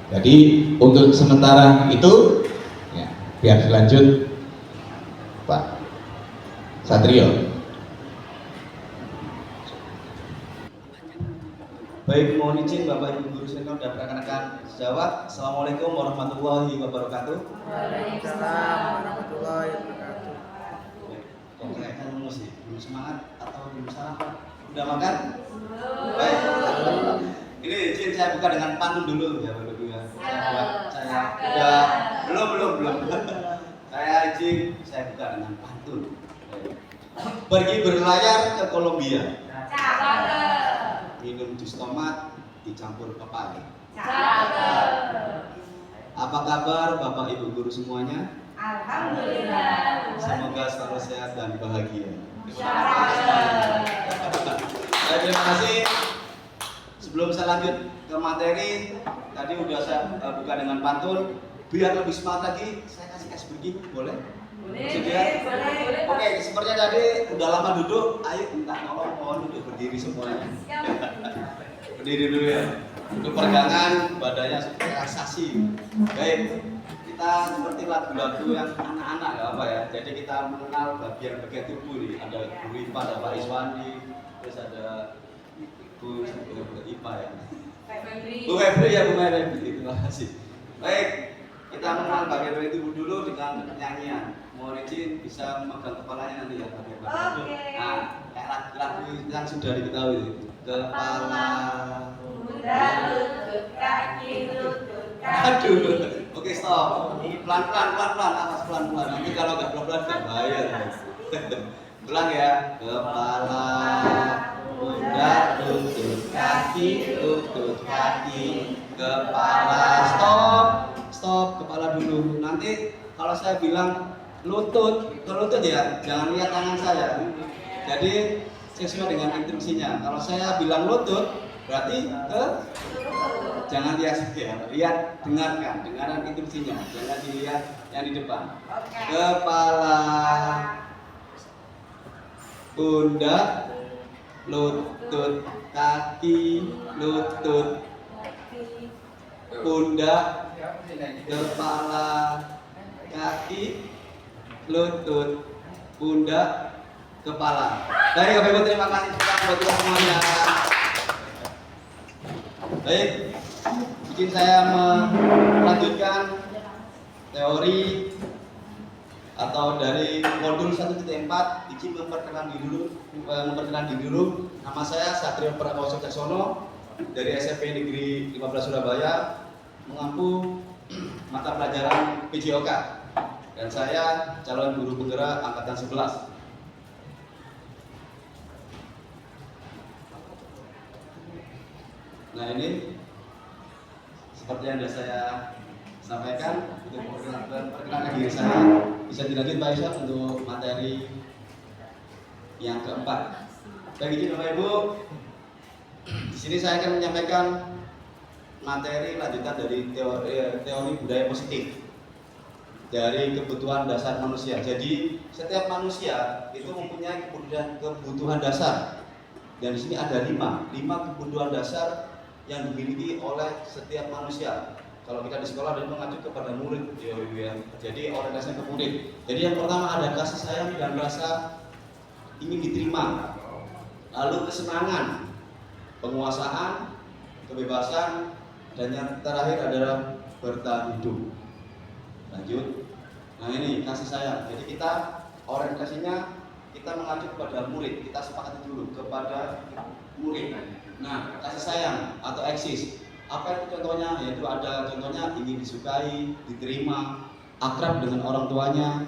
[SPEAKER 1] Jadi untuk sementara itu ya, biar dilanjut Pak Satrio.
[SPEAKER 9] Baik, mohon izin Bapak Ibu Guru Senior dan rekan-rekan sejawat. Assalamualaikum warahmatullahi wabarakatuh.
[SPEAKER 2] Waalaikumsalam warahmatullahi wabarakatuh.
[SPEAKER 9] Kok kayaknya lemes nih? Belum semangat atau belum sarapan? Udah makan? Baik. Ini izin saya buka dengan pantun dulu ya Bapak Ibu ya. Saya udah belum. Saya izin saya buka dengan pantun. Pergi berlayar ke Kolombia. Minum jus tomat dicampur pepaya. Apa kabar Bapak Ibu Guru semuanya?
[SPEAKER 5] Alhamdulillah.
[SPEAKER 9] Semoga selalu sehat dan bahagia. Terima kasih. Sebelum saya lanjut ke materi, tadi udah saya buka dengan pantun. Biar lebih semangat lagi, saya kasih es begini, boleh? Boleh. Oke, sepertinya tadi udah lama duduk. Ayo minta tolong, mohon duduk berdiri semuanya. Berdiri dulu ya. Untuk peregangan badannya seperti relaksasi. Baik, kita seperti lagu-lagu yang anak-anak ya apa ya. Jadi kita mengenal bagian-bagian tubuh nih. Ada Bu Ipa, ada Pak Iswandi, terus ada Bu Ipa ya. Bu Febri ya, Bu Febri. Terima kasih. Baik, kita mengenal bagian-bagian tubuh dulu dengan nyanyian. Mohon izin bisa memegang kepalanya nanti ya bagian-bagian. Nah, kayak lagu yang sudah diketahui. Kepala,
[SPEAKER 5] Lutut, kaki, lutut,
[SPEAKER 9] aduh, oke stop. Pelan-pelan, awas pelan-pelan. Nanti kalau nggak pelan-pelan nggak bahaya. Ulang ya. Kepala, pundak, lutut, kaki, kepala. Stop, kepala dulu. Nanti kalau saya bilang lutut, ke lutut ya, jangan lihat tangan saya. Jadi sesuai dengan instruksinya. Kalau saya bilang lutut, berarti ke jangan lihat saya, lihat, dengarkan instruksinya, jangan dilihat yang di depan. Kepala, pundak, lutut, kaki, lutut, pundak, kepala, kaki, lutut, pundak, kepala. Baik, Bapak Ibu, terima kasih buat kita semuanya. Baik, izin saya melanjutkan teori atau dari modul 1.4. Izin memperkenalkan diri dulu. Nama saya Satrio Prakoso Caksono dari SMP Negeri 15 Surabaya, mengampu mata pelajaran PJOK, dan saya calon guru penggerak angkatan 11. Nah, ini seperti yang sudah saya sampaikan untuk perkenalkan diri saya. Bisa dilanjut Pak Isyaf untuk materi yang keempat. Baik, izin Bapak Ibu, di sini saya akan menyampaikan materi lanjutan dari teori budaya positif dari kebutuhan dasar manusia. Jadi setiap manusia itu mempunyai kebutuhan dasar, dan di sini ada lima kebutuhan dasar yang dimiliki oleh setiap manusia. Kalau kita di sekolah dan mengacu kepada murid, ya. Jadi orientasinya ke murid. Jadi yang pertama ada kasih sayang dan rasa ingin diterima. Lalu kesenangan, penguasaan, kebebasan, dan yang terakhir adalah bertahan hidup. Lanjut. Nah, ini kasih sayang. Jadi kita orientasinya kita mengacu kepada murid. Kita sepakati dulu kepada murid. Nah, kasih sayang atau eksis. Apa itu contohnya? Yaitu ada contohnya ingin disukai, diterima, akrab dengan orang tuanya,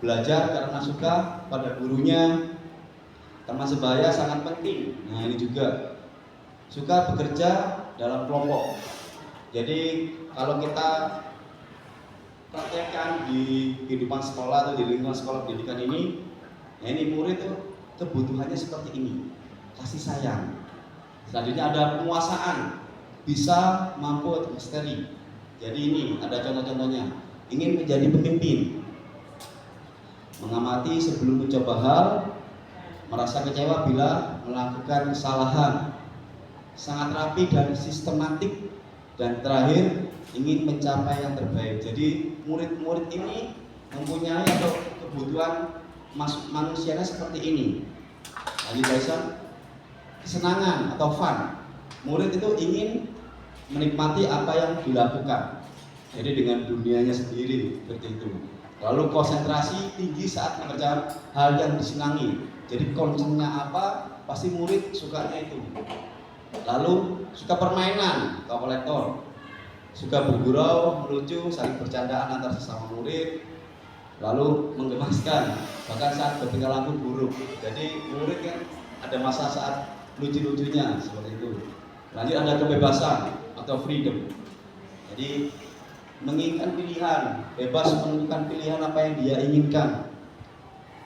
[SPEAKER 9] belajar karena suka pada gurunya, teman sebaya sangat penting. Nah, ini juga suka bekerja dalam kelompok. Jadi kalau kita praktekkan di kehidupan sekolah atau di lingkungan sekolah pendidikan ini, ya ini murid itu kebutuhannya seperti ini, kasih sayang. Selanjutnya ada penguasaan, bisa, mampu, atau misteri. Jadi ini ada contoh-contohnya. Ingin menjadi pemimpin, mengamati sebelum mencoba hal, merasa kecewa bila melakukan kesalahan, sangat rapi dan sistematik, dan terakhir ingin mencapai yang terbaik. Jadi murid-murid ini mempunyai atau kebutuhan manusianya seperti ini. Lagi Baisan, kesenangan atau fun. Murid itu ingin menikmati apa yang dilakukan, jadi dengan dunianya sendiri seperti itu. Lalu konsentrasi tinggi saat mengerjakan hal yang disenangi. Jadi concernnya apa, pasti murid sukanya itu. Lalu suka permainan atau kolektor, suka bergurau, melucu, saling bercandaan antar sesama murid. Lalu menggemaskan, bahkan saat bertingkah laku buruk. Jadi murid kan ada masa saat lucu-lucunya seperti itu. Lanjut ada kebebasan atau freedom. Jadi menginginkan pilihan, bebas menentukan pilihan apa yang dia inginkan.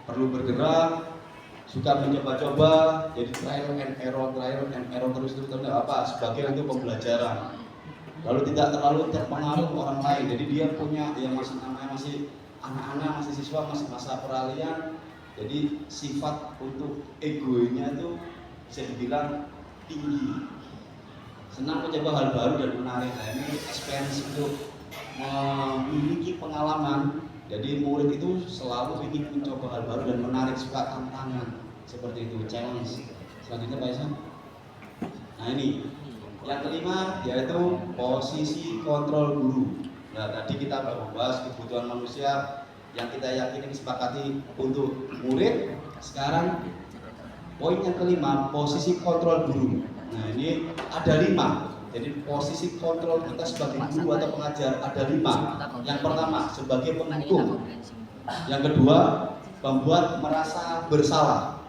[SPEAKER 9] Perlu bergerak, suka mencoba-coba, jadi trial and error terus apa sebagai untuk pembelajaran. Lalu tidak terlalu terpengaruh orang lain. Jadi dia punya yang masih namanya masih anak-anak, masih siswa, masih masa peralihan. Jadi sifat untuk egonya itu bisa dibilang tinggi. Senang mencoba hal baru dan menarik. Nah, ini experience untuk memiliki pengalaman. Jadi murid itu selalu ingin mencoba hal baru dan menarik, suka tantangan seperti itu, challenge. Selanjutnya Pak Isan. Nah, ini yang kelima yaitu posisi kontrol guru. Nah, tadi kita bahas kebutuhan manusia yang kita yakini disepakati untuk murid. Sekarang poin yang kelima, posisi kontrol guru. Nah, ini ada 5. Jadi posisi kontrol kita sebagai guru atau pengajar ada 5. Yang pertama sebagai penghukum, yang kedua membuat merasa bersalah,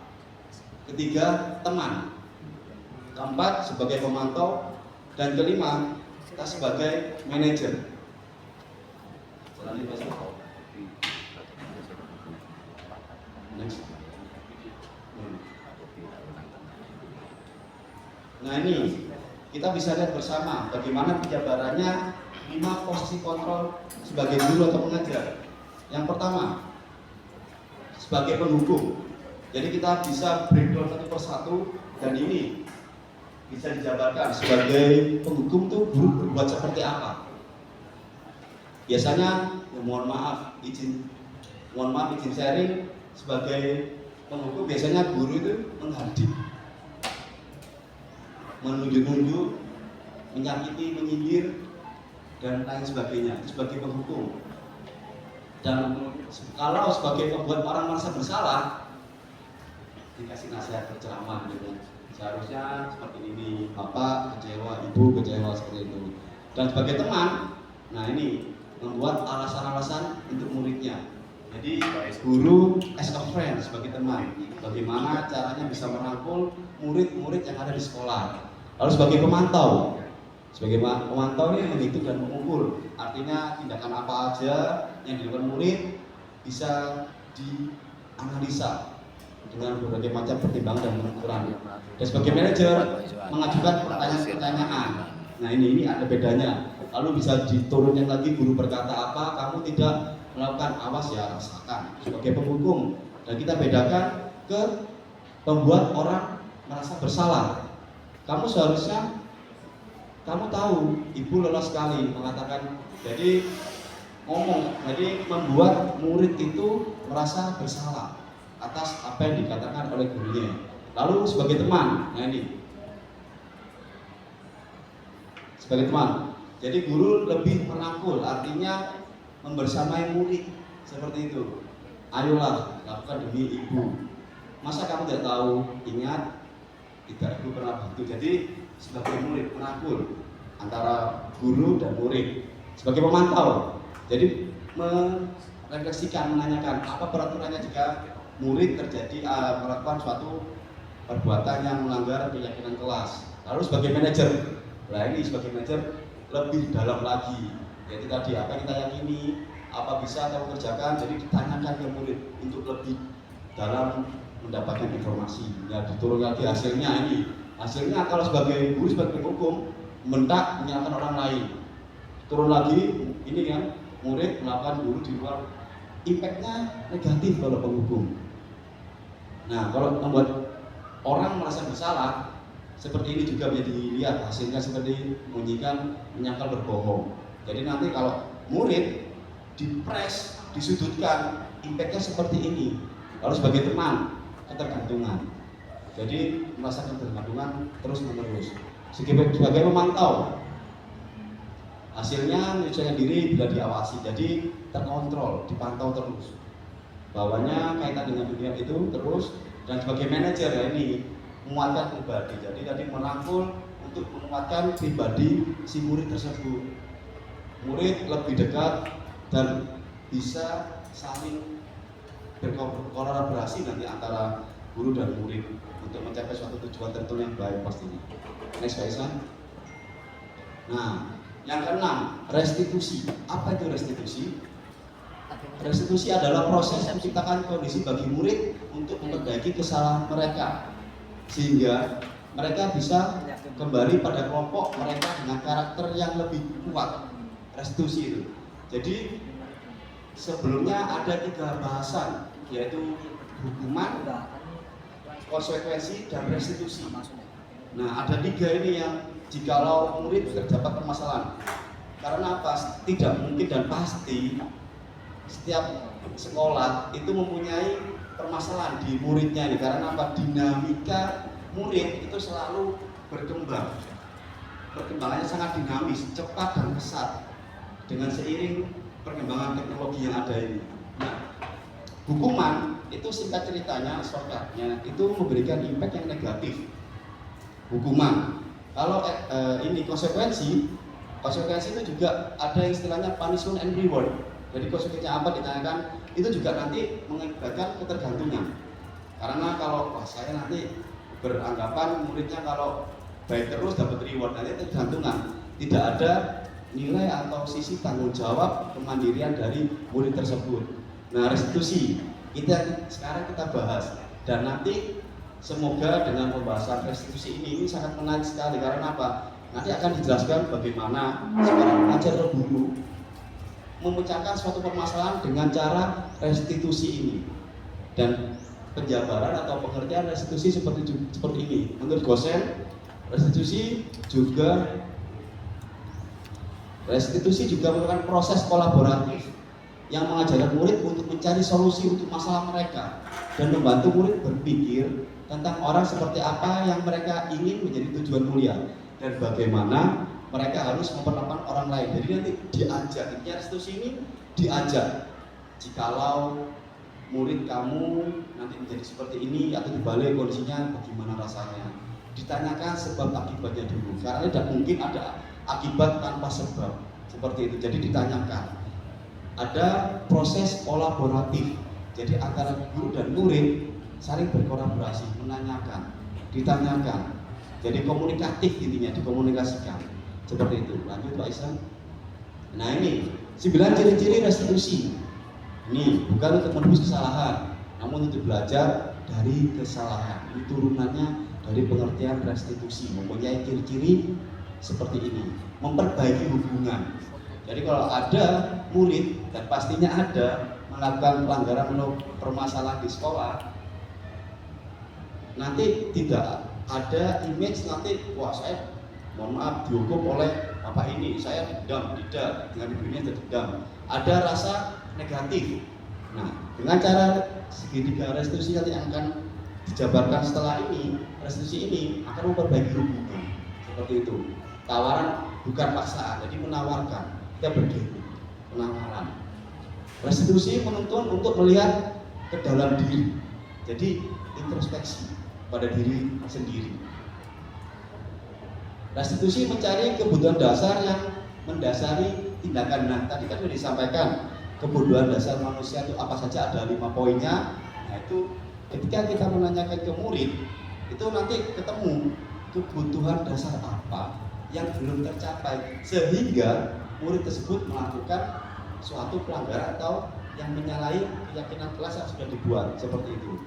[SPEAKER 9] ketiga teman, keempat sebagai pemantau, dan kelima kita sebagai manajer. Nah, ini kita bisa lihat bersama bagaimana penjabarannya 5 posisi kontrol sebagai guru atau pengajar. Yang pertama sebagai penghukum. Jadi kita bisa breakdown satu persatu, dan ini bisa dijabarkan sebagai penghukum tuh guru berbuat seperti apa. Biasanya ya mohon maaf izin sharing, sebagai penghukum biasanya guru itu menghadik, menunjuk-nunjuk, menyakiti, menyindir, dan lain sebagainya. Itu sebagai penghukum. Dan kalau sebagai pembuat orang merasa bersalah, dikasih nasihat, berceramah gitu. seharusnya seperti ini, bapak kecewa, ibu kecewa, seperti itu. Dan sebagai teman, nah ini membuat alasan-alasan untuk muridnya. Jadi guru as a friend, sebagai teman, bagaimana caranya bisa merangkul murid-murid yang ada di sekolah. Lalu sebagai pemantau ini menghitung dan mengukur, artinya tindakan apa aja yang dilakukan murid bisa dianalisa dengan berbagai macam pertimbangan dan pengukuran. Dan sebagai manajer mengajukan pertanyaan-pertanyaan. Nah ini ada bedanya. Lalu bisa diturunkan lagi, guru berkata apa, kamu tidak melakukan, awas ya rasakan. Sebagai penghukum, dan kita bedakan ke membuat orang merasa bersalah. Kamu seharusnya, kamu tahu ibu lelah sekali mengatakan, jadi membuat murid itu merasa bersalah atas apa yang dikatakan oleh gurunya. Lalu sebagai teman, nah ini sebagai teman, jadi guru lebih merangkul, artinya membersamai murid seperti itu. Ayolah lakukan demi ibu. Masa kamu tidak tahu? Ingat, tidak, ibu pernah bantu. Jadi sebagai murid merangkul antara guru dan murid. Sebagai pemantau, jadi merefleksikan, menanyakan apa peraturannya jika murid terjadi melakukan suatu perbuatan yang melanggar keyakinan kelas. Lalu sebagai manajer, nah ini sebagai manajer lebih dalam lagi. Jadi tadi apa yang kita yakini, apa bisa kamu kerjakan, jadi ditanyakan ke murid untuk lebih dalam mendapatkan informasi. Ya diturun lagi hasilnya ini. Hasilnya kalau sebagai guru, sebagai hukum, mentak menyalahkan orang lain. Turun lagi, ini kan murid melakukan guru di luar, impactnya negatif kalau penghukum. Nah kalau membuat orang merasa bersalah, seperti ini juga bisa dilihat hasilnya seperti menunjukkan menyangkal berbohong. Jadi nanti kalau murid dipres, disudutkan, impactnya seperti ini. Lalu sebagai teman, ketergantungan. Jadi merasakan ketergantungan terus menerus. Sebagai pemantau, hasilnya menyesuaikan diri bila diawasi. Jadi terkontrol, dipantau terus. Bawahnya kaitan dengan dunia itu terus. Dan sebagai manajer ya ini menguatkan pribadi. Jadi tadi merangkul untuk menguatkan pribadi si murid tersebut. Murid lebih dekat dan bisa saling berkolaborasi nanti antara guru dan murid untuk mencapai suatu tujuan tertentu yang baik pastinya. Next Pak Isan. Nah, yang keenam, restitusi. Apa itu restitusi? Restitusi adalah proses menciptakan kondisi bagi murid untuk memperbaiki kesalahan mereka, sehingga mereka bisa kembali pada kelompok mereka dengan karakter yang lebih kuat. Restitusi itu. Jadi sebelumnya ada 3 bahasan, yaitu hukuman, konsekuensi, dan restitusi. Nah ada 3 ini yang jikalau murid terdapat permasalahan. Karena apa? Tidak mungkin dan pasti setiap sekolah itu mempunyai permasalahan di muridnya ini. Karena apa? Dinamika murid itu selalu berkembang. Perkembangannya sangat dinamis, cepat dan pesat dengan seiring perkembangan teknologi yang ada ini. Nah, hukuman itu singkat ceritanya, shortcutnya itu memberikan impact yang negatif. Hukuman. Kalau ini konsekuensi itu juga ada istilahnya punishment and reward. Jadi konsekuensinya apa ditanyakan, itu juga nanti mengakibatkan ketergantungan. Karena kalau saya nanti beranggapan muridnya kalau baik terus dapat reward, nanti ketergantungan. Tidak ada nilai atau sisi tanggung jawab kemandirian dari murid tersebut. Nah restitusi sekarang kita bahas, dan nanti semoga dengan pembahasan restitusi ini sangat menarik sekali. Karena apa? Nanti akan dijelaskan bagaimana seorang pengajar atau guru memecahkan suatu permasalahan dengan cara restitusi ini. Dan penjabaran atau pengertian restitusi seperti ini. Menurut dosen, restitusi juga merupakan proses kolaboratif yang mengajarkan murid untuk mencari solusi untuk masalah mereka dan membantu murid berpikir tentang orang seperti apa yang mereka ingin menjadi tujuan mulia dan bagaimana mereka harus memperlakukan orang lain. Jadi nanti diajak, intinya restitusi ini diajak. Jikalau murid kamu nanti menjadi seperti ini atau dibalik kondisinya, bagaimana rasanya? ditanyakan sebab akibatnya dulu, karena tidak mungkin ada akibat tanpa sebab seperti itu. Jadi ditanyakan, ada proses kolaboratif, jadi antara guru dan murid saling berkolaborasi, menanyakan, ditanyakan, jadi komunikatif, intinya dikomunikasikan seperti itu. Lanjut Pak Ihsan. Nah ini 9 ciri-ciri restitusi. Ini bukan untuk menebus kesalahan, namun untuk belajar dari kesalahan. Ini turunannya dari pengertian restitusi, mempunyai ciri-ciri seperti ini, memperbaiki hubungan. Jadi kalau ada murid, dan pastinya ada, melakukan pelanggaran atau permasalahan di sekolah, nanti tidak ada image nanti, wah saya mohon maaf dihukum oleh bapak ini, saya dendam, tidak, dengan ibunya dendam. Ada rasa negatif. Nah, dengan cara segitiga restitusi nanti yang akan dijabarkan setelah ini, restitusi ini akan memperbaiki hubungan seperti itu. Tawaran bukan paksaan, jadi menawarkan, kita berbagi, penawaran. Restitusi menuntun untuk melihat ke dalam diri, jadi introspeksi pada diri sendiri. Restitusi mencari kebutuhan dasar yang mendasari tindakan. Nah, tadi kan sudah disampaikan kebutuhan dasar manusia itu apa saja, ada 5 poinnya. Nah, itu ketika kita menanyakan ke murid, itu nanti ketemu kebutuhan dasar apa yang belum tercapai, sehingga murid tersebut melakukan suatu pelanggaran atau yang menyalahi keyakinan kelas yang sudah dibuat, seperti itu.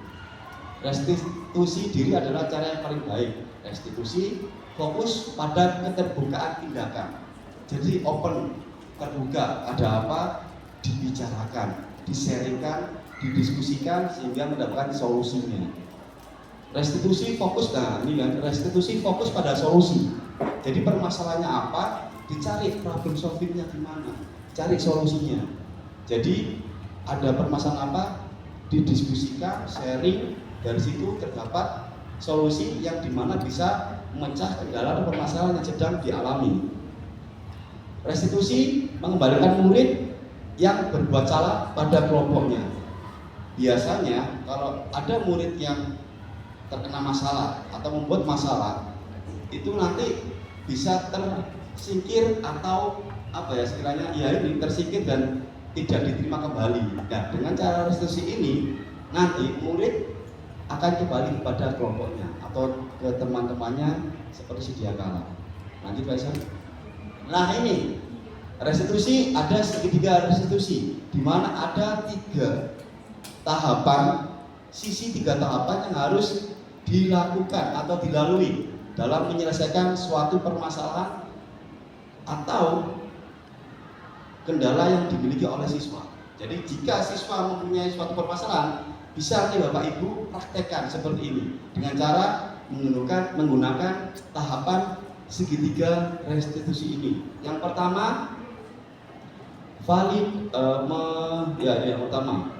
[SPEAKER 9] Restitusi diri adalah cara yang paling baik. Restitusi fokus pada keterbukaan tindakan. Jadi open, terbuka, ada apa dibicarakan, diseringkan, didiskusikan sehingga mendapatkan solusinya. Restitusi fokus, nah ini kan, restitusi fokus pada solusi. Jadi permasalahannya apa, dicari problem solvingnya di mana, cari solusinya. Jadi ada permasalahan apa, didiskusikan, sharing, dari situ terdapat solusi yang dimana bisa memecah kendala atau permasalahan yang sedang dialami. Restitusi mengembalikan murid yang berbuat salah pada kelompoknya. Biasanya kalau ada murid yang terkena masalah atau membuat masalah, itu nanti bisa tersingkir atau apa ya sekiranya ya ini tersingkir dan tidak diterima kembali. Nah, dengan cara restitusi ini nanti murid akan kembali kepada kelompoknya atau ke teman-temannya seperti sedia kala. Lanjut Pak Ihsan. Nah ini restitusi, ada segitiga restitusi di mana ada 3 tahapan, sisi 3 tahapan yang harus dilakukan atau dilalui dalam menyelesaikan suatu permasalahan atau kendala yang dimiliki oleh siswa. Jadi jika siswa mempunyai suatu permasalahan, bisa nih Bapak Ibu praktekkan seperti ini dengan cara menggunakan tahapan segitiga restitusi ini. Yang pertama valid yang pertama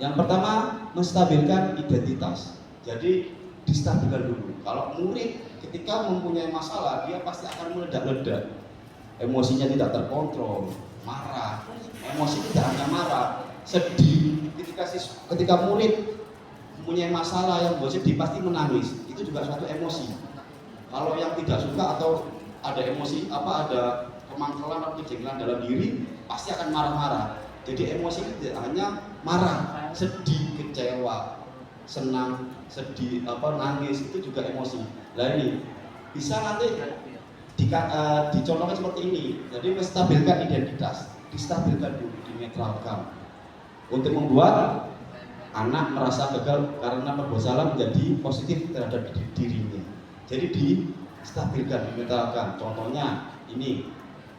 [SPEAKER 9] yang pertama menstabilkan identitas. Jadi distabilkan dulu. Kalau murid ketika mempunyai masalah, dia pasti akan meledak-ledak. Emosinya tidak terkontrol, marah. Emosi tidak hanya marah, sedih. Ketika murid mempunyai masalah yang buat sedih, pasti menangis. Itu juga suatu emosi. Kalau yang tidak suka atau ada emosi ada kemangkelan atau kejengkelan dalam diri, pasti akan marah-marah. Jadi emosi tidak hanya marah, sedih, kecewa, senang, sedih, nangis, itu juga emosi. Nah ini bisa nanti dicontohkan seperti ini. Jadi menstabilkan identitas, distabilkan dulu, dinetralkan untuk membuat anak merasa gagal karena berbuat salah menjadi positif terhadap dirinya. Jadi distabilkan, dinetralkan. Contohnya ini,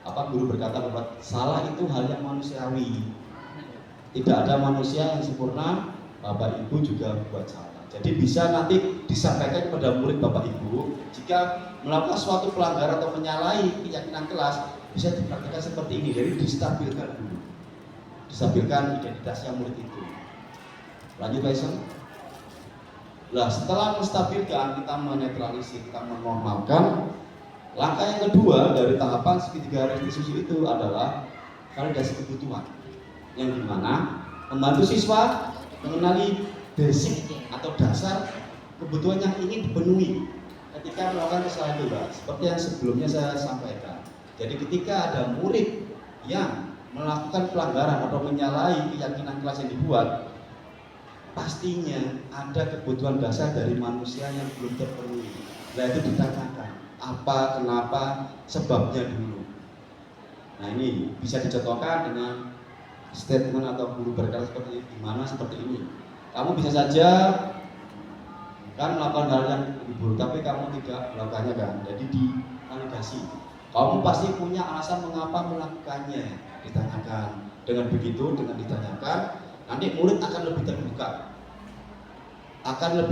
[SPEAKER 9] guru berkata bahwa salah itu hal yang manusiawi. Tidak ada manusia yang sempurna. Bapak Ibu juga buat salah. Jadi bisa nanti disampaikan kepada murid Bapak Ibu, jika melakukan suatu pelanggaran atau menyalahi keyakinan kelas, bisa dipraktikkan seperti ini. Jadi distabilkan dulu, distabilkan identitasnya murid itu. Lanjut Pak Ihsan. Nah, setelah menstabilkan, kita menetralisir, kita menormalkan. Langkah yang kedua dari tahapan segitiga restitusi itu adalah validasi kebutuhan. yang dimana membantu siswa mengenali basic atau dasar kebutuhan yang ingin dipenuhi ketika melakukan kesalahan itu, Pak. Seperti yang sebelumnya saya sampaikan. Jadi ketika ada murid yang melakukan pelanggaran atau menyalahi keyakinan kelas yang dibuat, pastinya ada kebutuhan dasar dari manusia yang belum terpenuhi. Nah, itu ditanyakan apa, kenapa, sebabnya dulu. Nah, ini bisa dicontohkan dengan statement atau guru berkata seperti gimana seperti ini. Kamu bisa saja kan melakukan hal yang lebih buruk, tapi kamu tidak melakukannya kan, jadi divalidasi. Kamu pasti punya alasan mengapa melakukannya, ditanyakan. Dengan begitu, dengan ditanyakan, nanti murid akan lebih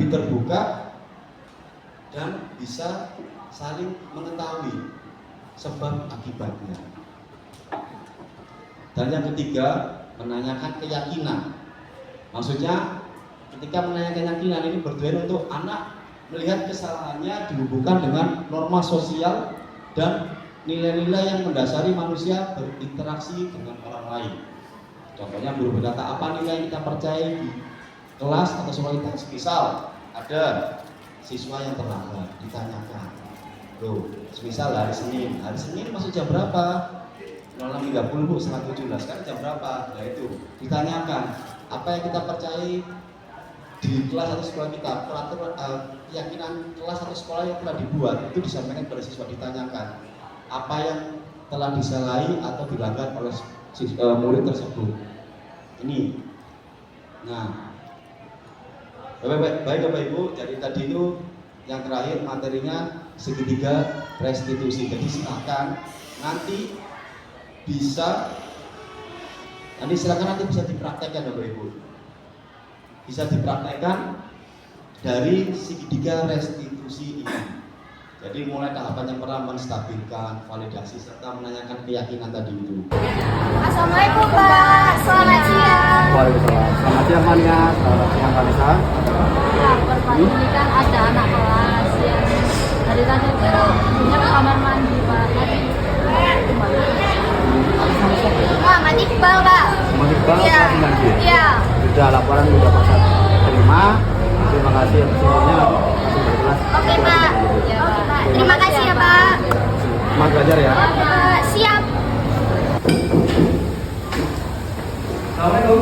[SPEAKER 9] terbuka, dan bisa saling mengetahui sebab akibatnya. Dan yang ketiga, menanyakan keyakinan. Maksudnya ketika menanyakan keyakinan ini bertujuan untuk anak melihat kesalahannya dihubungkan dengan norma sosial dan nilai-nilai yang mendasari manusia berinteraksi dengan orang lain. Contohnya guru berkata, apa nilai yang kita percaya di kelas atau sekolah kita? Misal ada siswa yang terlambat, ditanyakan, loh, misal hari Senin masuk jam berapa? 06.30 Bu, setengah 17, sekarang jam berapa? Nah itu ditanyakan, apa yang kita percayai di kelas atau sekolah kita, peraturan keyakinan kelas atau sekolah yang telah dibuat itu disampaikan kepada siswa, ditanyakan apa yang telah disalahi atau dilanggar oleh murid tersebut. Ini. Nah, baik Bapak Ibu, jadi tadi itu yang terakhir materinya segitiga restitusi. Jadi silakan nanti bisa dipraktekkan Bapak Ibu. Bisa dipraktekkan dari segitiga restitusi ini. Jadi mulai tahapan yang pertama menstabilkan, validasi, serta menanyakan keyakinan tadi itu.
[SPEAKER 7] Assalamualaikum Pak, selamat siang.
[SPEAKER 10] Waalaikumsalam. Selamat siang Mania, selamat siang Vanessa.
[SPEAKER 7] Ya, Pak, ini kan ada anak kelas yang dari tadi punya ke kamar mandi Pak. Muhammad Iqbal Pak.
[SPEAKER 10] Muhammad Iqbal,
[SPEAKER 7] Iya. Iya.
[SPEAKER 10] Sudah laporan sudah Pak terima. Terima kasih atas semuanya.
[SPEAKER 7] Oke Pak. Ya, Pak. Terima kasih ya Pak.
[SPEAKER 10] Semangat belajar ya.
[SPEAKER 7] Siap.
[SPEAKER 10] Assalamualaikum.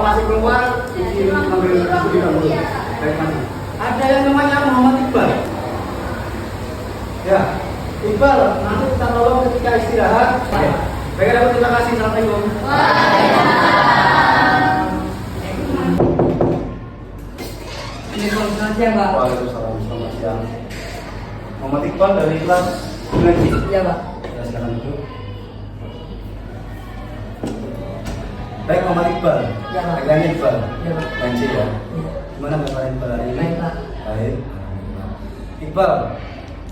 [SPEAKER 10] Masih keluar. Ada yang namanya Muhammad Iqbal. Ya, Iqbal, nanti kita tolong ketika istirahat. Baik, terima kasih. Assalamualaikum.
[SPEAKER 8] Selamat siang Pak.
[SPEAKER 10] Waalaikumsalam. Selamat siang. Muhammad Iqbal dari kelas 9.
[SPEAKER 8] Iya Pak.
[SPEAKER 10] Ya, silakan duduk. Baik, Muhammad Iqbal.
[SPEAKER 8] Ya, Pak.
[SPEAKER 10] Panggilannya Iqbal.
[SPEAKER 8] Iya Pak.
[SPEAKER 10] Lanci ya.
[SPEAKER 8] Iya.
[SPEAKER 10] Gimana kabar Iqbal hari ini?
[SPEAKER 8] Baik, Pak.
[SPEAKER 10] Baik. Iqbal,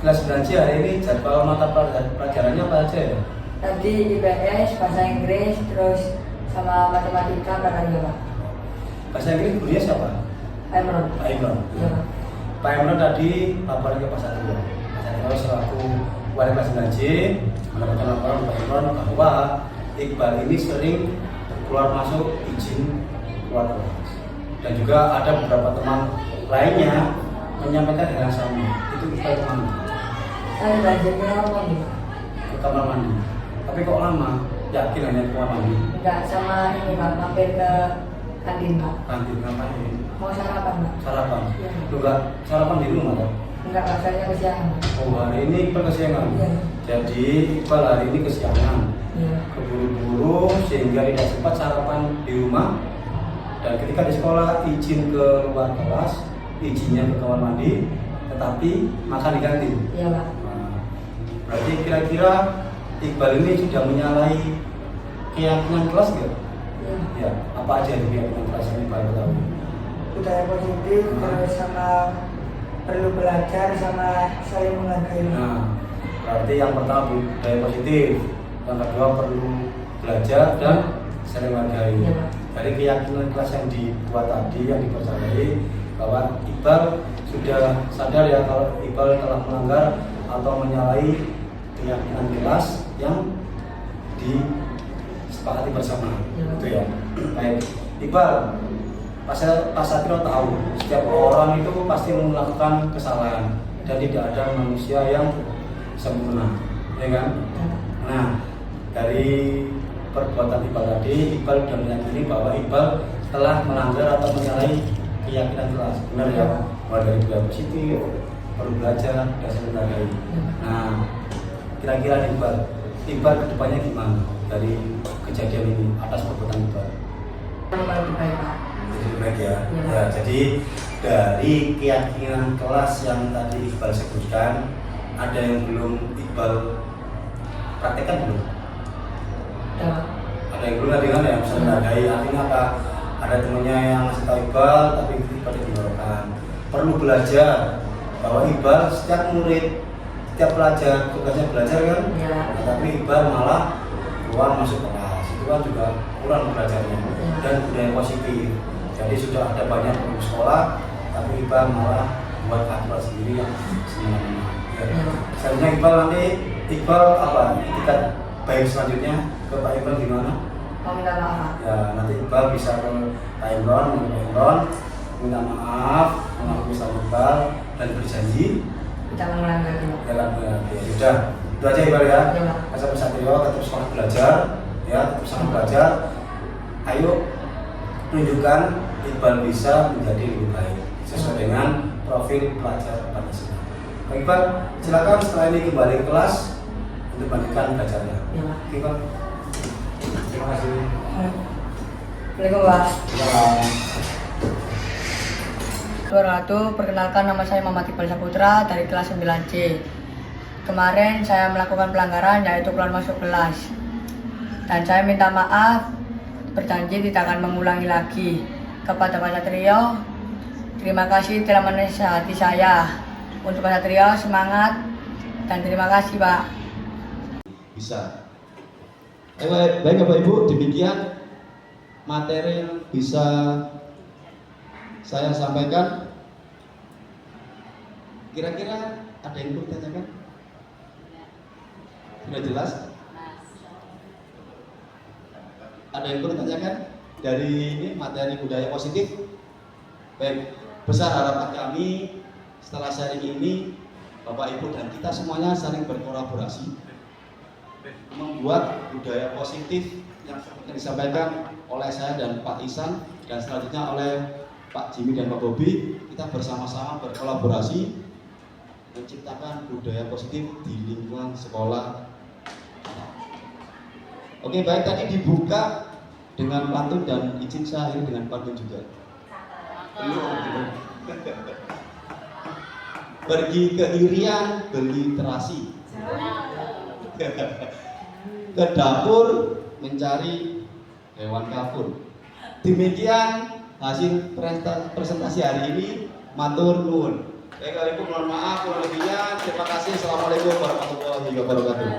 [SPEAKER 10] kelas 9 hari ini jadwal mata pelajarannya apa aja ya?
[SPEAKER 8] Tadi IPS, bahasa Inggris, terus sama matematika katanya Pak.
[SPEAKER 10] Bahasa Inggris gurunya siapa?
[SPEAKER 8] Emron.
[SPEAKER 10] Pak Imron.
[SPEAKER 8] Iya Pak.
[SPEAKER 10] Pak Imron tadi laporan ke Pak Satrio. Pak Satrio selaku wali kelas 9C mendapatkan laporan Pak Imron bahwa Iqbal ini sering keluar masuk izin keluar kelas. Dan juga ada beberapa teman lainnya menyampaikan hal yang sama. Itu Iqbal kemana?
[SPEAKER 8] Saya belajar ke kamar mandi.
[SPEAKER 10] Ke kamar mandi. Tapi kok lama? Yakin hanya ke kamar mandi?
[SPEAKER 8] Enggak, sama ini Pak, mampir ke kantin Pak.
[SPEAKER 10] Kantin ngapain?
[SPEAKER 8] Mau sarapan Pak?
[SPEAKER 10] Sarapan?
[SPEAKER 8] Iya.
[SPEAKER 10] Lu nggak sarapan di rumah kan?
[SPEAKER 8] Enggak, rasanya kesiangan.
[SPEAKER 10] Oh, hari ini Iqbal kesiangan?
[SPEAKER 8] Iya.
[SPEAKER 10] Jadi Iqbal hari ini kesiangan?
[SPEAKER 8] Iya.
[SPEAKER 10] Keburu-buru sehingga tidak sempat sarapan di rumah. Dan ketika di sekolah izin ke luar kelas, izinnya ke kamar mandi, tetapi makan di kantin.
[SPEAKER 8] Iya Pak.
[SPEAKER 10] Nah, berarti kira-kira Iqbal ini sudah menyalahi keyakinan kelas nggak?
[SPEAKER 8] Iya.
[SPEAKER 10] Ya, apa aja yang keyakinan kelas yang Iqbal tahu?
[SPEAKER 8] Budaya positif, terus sama perlu belajar, sama saling menghargai.
[SPEAKER 10] Nah, berarti yang pertama budaya positif, yang kedua perlu belajar dan saling menghargai.
[SPEAKER 8] Iya, Pak.
[SPEAKER 10] Dari keyakinan kelas yang dibuat tadi, yang dipercayai bahwa Iqbal sudah sadar ya kalau Iqbal telah melanggar atau menyalahi keyakinan kelas yang disepakati bersama. Itu ya. Baik, Iqbal, Pak Satrio tahu setiap orang itu pasti melakukan kesalahan dan tidak ada manusia yang sempurna, ya kan? Nah, dari perbuatan Iqbal tadi, Iqbal sudah meyakini bahwa Iqbal telah melanggar atau menyalahi keyakinan kelas. Benar ya? Mulai dari budaya positif, perlu belajar, dasar menghargai. Nah, kira-kira Iqbal kedepannya gimana dari kejadian ini atas perbuatan Iqbal?
[SPEAKER 2] Lebih baik, Pak.
[SPEAKER 10] Lebih baik ya. Ya, jadi dari keyakinan kelas yang tadi Iqbal sebutkan, ada yang belum Iqbal praktekkan belum?
[SPEAKER 2] Ya.
[SPEAKER 10] Ada yang belum, ada yang bisa menghargai. Artinya apa? Ada temannya yang ngasih tahu Iqbal tapi Iqbal ditinggalkan. Perlu belajar bahwa Iqbal setiap murid, setiap pelajar tugasnya belajar kan?
[SPEAKER 2] Ya.
[SPEAKER 10] Nah, tapi Iqbal malah keluar masuk kelas. Itu kan juga kurang belajarnya dan budaya positif. Jadi sudah ada banyak guru sekolah, tapi Iqbal malah buat aturan sendiri yang semena-mena. Selanjutnya Iqbal apa? Tingkat baik selanjutnya ke Pak Imron gimana?
[SPEAKER 2] Mau minta maaf.
[SPEAKER 10] Ya, nanti Iqbal bisa ke Pak Imron, minta maaf, mengakui salah Iqbal dan berjanji
[SPEAKER 2] Jangan melanggar.
[SPEAKER 10] dalam sudah. Itu aja Iqbal ya. Asal Satrio tetap semangat belajar, ya, tetap semangat belajar. Ayo tunjukkan Iqbal bisa menjadi lebih baik sesuai dengan profil pelajar Pancasila. Pak Iqbal, silakan setelah ini kembali ke kelas untuk melanjutkan belajarnya. Iqbal. Terima kasih.
[SPEAKER 2] Assalamualaikum, Pak. Perkenalkan, nama saya Muhammad Iqbal Saputra dari kelas 9C. Kemarin saya melakukan pelanggaran yaitu keluar masuk kelas. Dan saya minta maaf, berjanji tidak akan mengulangi lagi. Kepada Pak Satrio, terima kasih telah menasihati saya. Untuk Pak Satrio, semangat dan terima kasih, Pak.
[SPEAKER 9] Bisa. Baik Bapak Ibu, demikian materi yang bisa saya sampaikan. Kira-kira ada yang perlu ditanyakan? Sudah jelas? Ada yang perlu ditanyakan dari ini materi budaya positif? Baik, besar harapan kami setelah sharing ini Bapak Ibu dan kita semuanya saling berkolaborasi membuat budaya positif yang seperti disampaikan oleh saya dan Pak Ihsan dan selanjutnya oleh Pak Jimmy dan Pak Bobi. Kita bersama-sama berkolaborasi menciptakan budaya positif di lingkungan sekolah. Oke, baik, tadi dibuka dengan pantun dan izin saya akhiri dengan pantun juga. Pergi ke Irian beli terasi, ke dapur mencari hewan kafur. Demikian hasil presentasi hari ini. Matur nuwun. Baik, Ibu, mohon maaf kurang lebihnya. Terima kasih. Assalamualaikum warahmatullahi wabarakatuh.